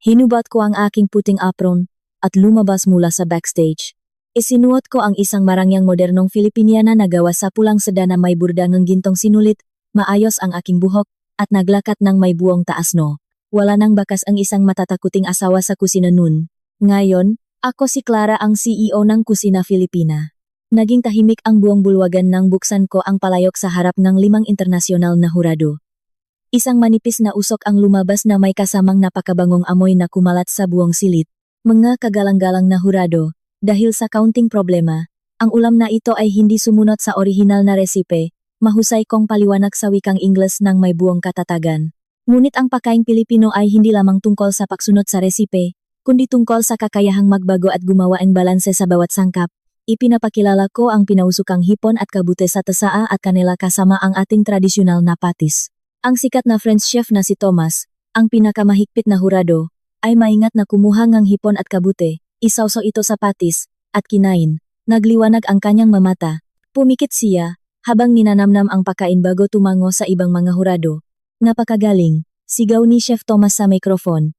Hinubat ko ang aking puting apron, at lumabas mula sa backstage. Isinuot ko ang isang marangyang modernong Filipiniana na gawa sa pulang seda na may burda ng gintong sinulit, maayos ang aking buhok, at naglakat ng may buong taas no. Wala nang bakas ang isang matatakuting asawa sa kusina nun. Ngayon, ako si Clara ang CEO ng kusina Filipina. Naging tahimik ang buong bulwagan nang buksan ko ang palayok sa harap ng 5 internasyonal na hurado. Isang manipis na usok ang lumabas na may kasamang napakabangong amoy na kumalat sa buong silid. Mga kagalang-galang na hurado. Dahil sa kaunting problema, ang ulam na ito ay hindi sumunod sa orihinal na resipe, mahusay kong paliwanag sa wikang Ingles ng may buong katatagan. Ngunit ang pagkaing Pilipino ay hindi lamang tungkol sa pagsunod sa resipe, kundi tungkol sa kakayahang magbago at gumawa ng balanse sa bawat sangkap. Ipinapakilala ko ang pinausukang hipon at kabute sa tsaa at kanela kasama ang ating tradisyonal na patis. Ang sikat na French chef na si Thomas, ang pinakamahigpit na hurado, ay maingat na kumuha ng hipon at kabute. Isawsaw ito sa patis, at kinain. Nagliwanag ang kanyang mamata. Pumikit siya, habang ninanamnam ang pagkain bago tumango sa ibang mga hurado. Napakagaling, sigaw ni Chef Thomas sa mikrofon.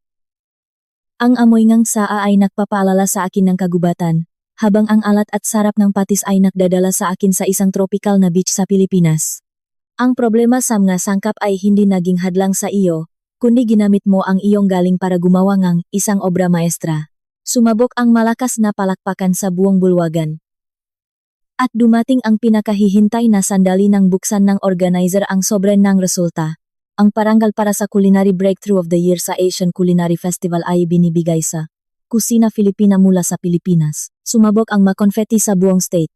Ang amoy ng saa ay nagpapaalala sa akin ng kagubatan, habang ang alat at sarap ng patis ay nagdadala sa akin sa isang tropical na beach sa Pilipinas. Ang problema sa mga sangkap ay hindi naging hadlang sa iyo, kundi ginamit mo ang iyong galing para gumawa ng isang obra maestra. Sumabog ang malakas na palakpakan sa buong bulwagan. At dumating ang pinakahihintay na sandali ng buksan ng organizer ang sobrang ng resulta. Ang parangal para sa Culinary Breakthrough of the Year sa Asian Culinary Festival ay binibigay sa Kusina Filipina mula sa Pilipinas. Sumabog ang makonfetti sa buong state.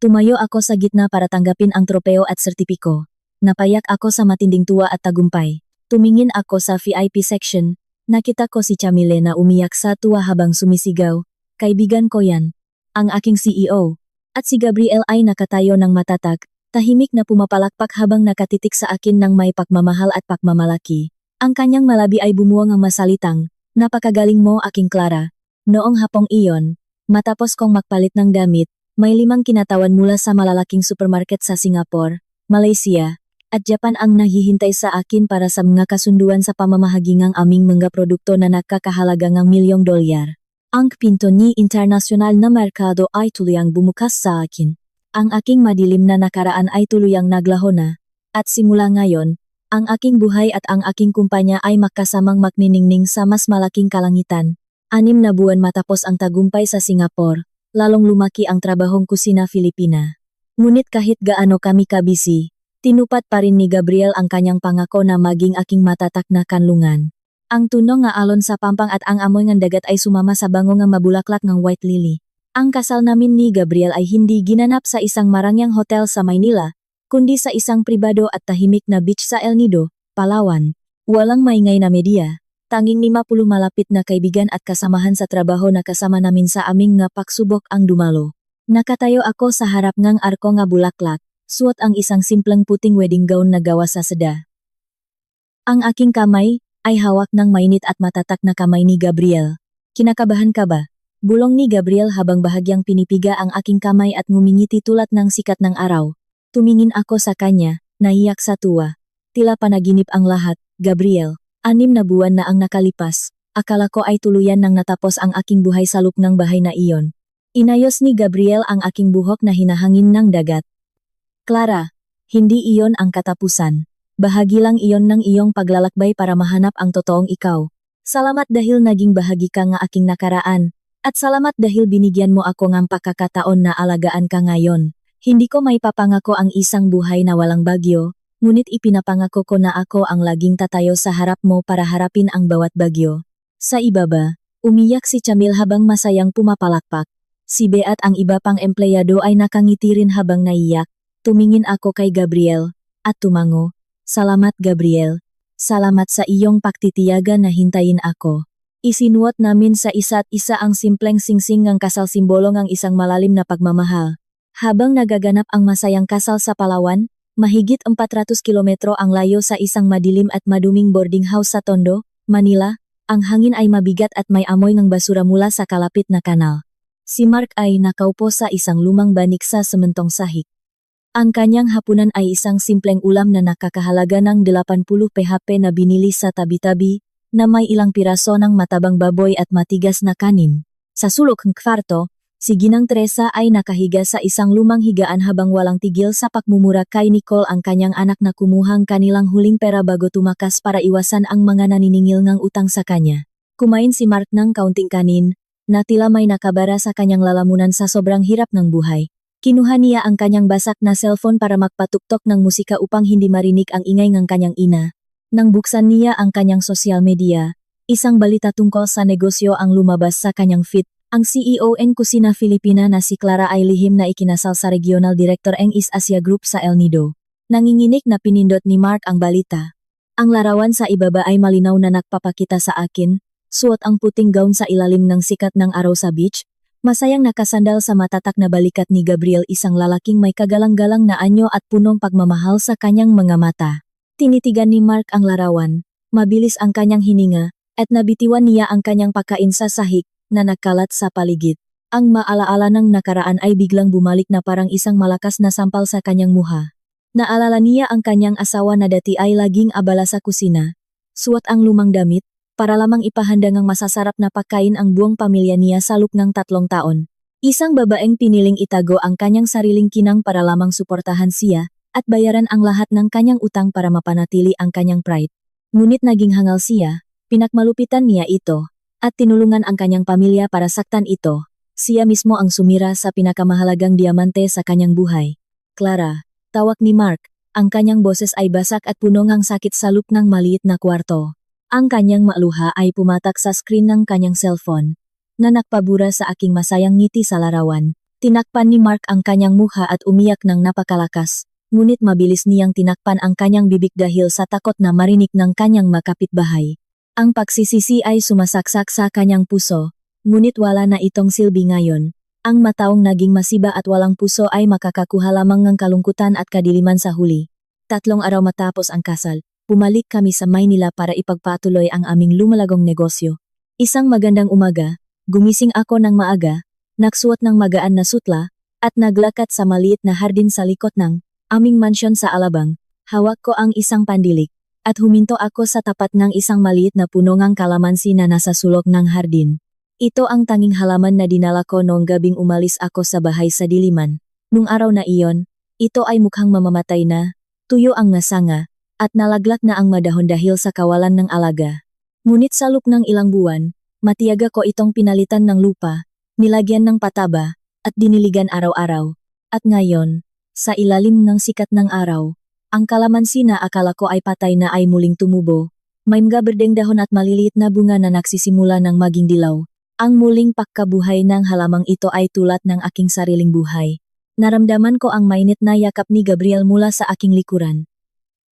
Tumayo ako sa gitna para tanggapin ang tropeo at sertipiko. Napayak ako sa matinding tuwa at tagumpay. Tumingin ako sa VIP section. Nakita ko si Camille na umiyak sa tuwa habang sumisigaw, "Kaibigan ko yan, ang aking CEO." At si Gabriel ay nakatayo ng matatag, tahimik na pumapalakpak habang nakatitik sa akin ng may pagmamahal at pagmamalaki. Ang kanyang malabi ay bumuwang ang masalitang, "Napakagaling mo aking Clara." Noong hapong iyon, matapos kong magpalit ng damit, may 5 kinatawan mula sa malalaking supermarket sa Singapore, Malaysia, at Japan ang naghihintay sa akin para sa mga kasunduan sa pamamahagi ng aming mga produkto na nakakahalaga ng $1,000,000. Ang pinto ni internasyonal na merkado ay tuluyang bumukas sa akin. Ang aking madilim na nakaraan ay tuluyang naglaho na, at simula ngayon, ang aking buhay at ang aking kumpanya ay makasamang magniningning sa mas malaking kalangitan. 6 na buwan matapos ang tagumpay sa Singapore, lalong lumaki ang trabahong kusina Filipina. Ngunit kahit gaano kami kabisi, tinupad pa rin ni Gabriel ang kanyang pangako na maging aking matatak na kanlungan. Ang tuno nga alon sa pampang at ang amoy ng dagat ay sumama sa bango nga mabulaklak ng white lily. Ang kasal namin ni Gabriel ay hindi ginanap sa isang marangyang hotel sa Maynila, kundi sa isang pribado at tahimik na beach sa El Nido, Palawan. Walang maingay na media, tanging 50 malapit na kaibigan at kasamahan sa trabaho na kasama namin sa aming nga pagsubok ang dumalo. Nakatayo ako sa harap ngang arko nga bulaklak, suot ang isang simpleng puting wedding gown na gawa sa seda. Ang aking kamay ay hawak ng mainit at matatak na kamay ni Gabriel. Kinakabahan ka ba? Bulong ni Gabriel habang bahagyang pinipiga ang aking kamay at ngumingiti tulad ng sikat ng araw. Tumingin ako sa kanya, naiyak sa tuwa. Tila panaginip ang lahat, Gabriel. 6 na buwan na ang nakalipas. Akala ko ay tuluyan nang natapos ang aking buhay sa loob ng bahay na iyon. Inayos ni Gabriel ang aking buhok na hinahangin ng dagat. Clara, hindi iyon ang katapusan. Bahagi lang iyon ng iyong paglalakbay para mahanap ang totoong ikaw. Salamat dahil naging bahagi ka nga aking nakaraan. At salamat dahil binigyan mo ako ng pagkakataon na alagaan ka ngayon. Hindi ko may papangako ang isang buhay na walang bagyo, ngunit ipinapangako ko na ako ang laging tatayo sa harap mo para harapin ang bawat bagyo. Sa ibaba, umiyak si Chamil habang masayang pumapalakpak. Si Bea at ang iba pang empleyado ay nakangiti rin habang naiyak. Tumingin ako kay Gabriel, at tumango. Salamat Gabriel. Salamat sa iyong pagtitiyaga na hintayin ako. Isinuot namin sa isa't isa ang simpleng singsing ng kasal simbolo ng isang malalim na pagmamahal. Habang nagaganap ang masayang kasal sa Palawan, mahigit 400 kilometro ang layo sa isang madilim at maduming boarding house sa Tondo, Manila, ang hangin ay mabigat at may amoy ng basura mula sa kalapit na kanal. Si Mark ay nakaupo sa isang lumang banik sa sementong sahig. Ang kanyang hapunan ay isang simpleng ulam na nakakahalaga ng 80 PHP na binili sa tabi-tabi, na may ilang piraso ng matabang baboy at matigas na kanin. Sa sulok ng kwarto, si Ginang Teresa ay nakahiga sa isang lumang higaan habang walang tigil sa pagmumura kay Nicole ang kanyang anak na kumuhang kanilang huling pera bago tumakas para iwasan ang mga naniningil ng utang sa kanya. Kumain si Mark ng kaunting kanin, na tila may nakabara sa kanyang lalamunan sa sobrang hirap ng buhay. Kinuha niya ang kanyang basak na cellphone para magpatuktok ng musika upang hindi marinig ang ingay ng kanyang ina. Nang buksan niya ang kanyang social media, isang balita tungkol sa negosyo ang lumabas sa kanyang feed. Ang CEO ng Kusina Filipina na si Clara ay lihim na ikinasal sa Regional Director ng East Asia Group sa El Nido. Nanginginig na pinindot ni Mark ang balita. Ang larawan sa ibaba ay malinaw na nagpapakita sa akin, suot ang puting gown sa ilalim ng sikat ng araw sa beach, masayang nakasandal sa matatak na balikat ni Gabriel, isang lalaking may kagalang-galang na anyo at punong pagmamahal sa kanyang mga mata. Tinitigan ni Mark ang larawan, mabilis ang kanyang hininga, at nabitiwan niya ang kanyang pagkain sa sahig, na nagkalat sa paligid. Ang maalaala ng nakaraan ay biglang bumalik na parang isang malakas na sampal sa kanyang muha. Naalala niya ang kanyang asawa na dati ay laging abala sa kusina. Suot ang lumang damit, para lamang ipahanda ng masasarap na pagkain ang buong pamilya niya sa loob ng 3 taon. Isang babaeng piniling itago ang kanyang sariling kinang para lamang suportahan siya, at bayaran ang lahat ng kanyang utang para mapanatili ang kanyang pride. Ngunit naging hangal siya, pinakmalupitan niya ito, at tinulungan ang kanyang pamilya para saktan ito. Siya mismo ang sumira sa pinakamahalagang diamante sa kanyang buhay. Clara, tawag ni Mark, ang kanyang boses ay basak at puno ng sakit sa loob ng maliit na kwarto. Ang kanyang maluha ay pumatak sa screen ng kanyang cellphone, na nagpabura sa aking masayang ngiti sa larawan. Tinakpan ni Mark ang kanyang mukha at umiyak ng napakalakas. Ngunit mabilis niyang tinakpan ang kanyang bibig dahil sa takot na marinig ng kanyang makapitbahay. Ang pagsisisi ay sumasaksak sa kanyang puso, ngunit wala na itong silbi ngayon. Ang mataong naging masiba at walang puso ay makakakuha lamang ng kalungkutan at kadiliman sa huli. 3 araw matapos ang kasal, bumalik kami sa Maynila para ipagpatuloy ang aming lumalagong negosyo. Isang magandang umaga, gumising ako ng maaga, nagsuot ng magaan na sutla, at naglakad sa maliit na hardin sa likod ng aming mansyon sa Alabang. Hawak ko ang isang pandilik, at huminto ako sa tapat ng isang maliit na puno ng kalamansi na nasa sulok ng hardin. Ito ang tanging halaman na dinala ko noong gabing umalis ako sa bahay sa diliman. Nung araw na iyon, ito ay mukhang mamamatay na, tuyo ang nasanga, at nalaglak na ang madahon dahil sa kawalan ng alaga. Ngunit sa loob ng ilang buwan, matiyaga ko itong pinalitan ng lupa, nilagyan ng pataba, at diniligan araw-araw. At ngayon, sa ilalim ng sikat ng araw, ang kalamansi na akala ko ay patay na ay muling tumubo. May mga berdeng dahon at maliliit na bunga na nagsisimula ng maging dilaw. Ang muling pagkabuhay ng halamang ito ay tulad ng aking sariling buhay. Naramdaman ko ang mainit na yakap ni Gabriel mula sa aking likuran.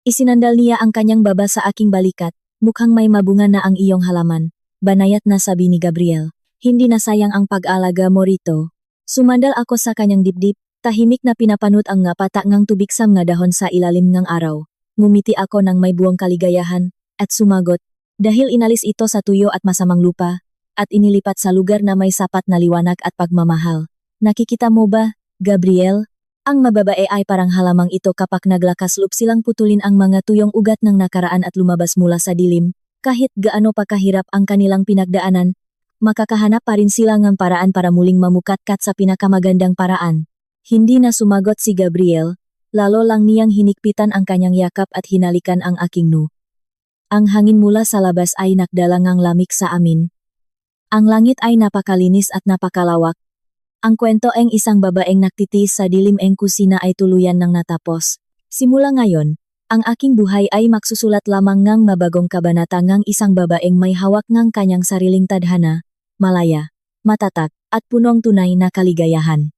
Isinandal niya ang kanyang baba sa aking balikat, mukhang may mabunga na ang iyong halaman. Banayat na sabi ni Gabriel. Hindi na sayang ang pag-alaga mo rito. Sumandal ako sa kanyang dibdib, tahimik na pinapanut ang ngapata ngang tubiksam nga dahon sa ilalim ng araw. Ngumiti ako ng may buwang kaligayahan, at sumagot, dahil inalis ito sa tuyo at masamang lupa, at inilipat sa lugar na may sapat na liwanag at pagmamahal. Nakikita mo ba, Gabriel? Ang mababae ay parang halamang ito kapag naglakas loob silang putulin ang mga tuyong ugat ng nakaraan at lumabas mula sa dilim, kahit gaano pa kahirap ang kanilang pinagdaanan, makakahanap pa rin sila ng paraan para muling mamukatkat sa pinakamagandang paraan. Hindi na sumagot si Gabriel, lalo lang niyang hinikpitan ang kanyang yakap at hinalikan ang aking noo. Ang hangin mula sa labas ay nakdala ngang lamig sa amin. Ang langit ay napakalinis at napakalawak. Ang kwento ng isang babaeng nagtitiis sa dilim ng kusina ay tuluyan ng natapos. Simula ngayon, ang aking buhay ay magsusulat lamang ng mabagong kabanata ng isang babaeng may hawak ng kanyang sariling tadhana, malaya, matatag, at punong tunay na kaligayahan.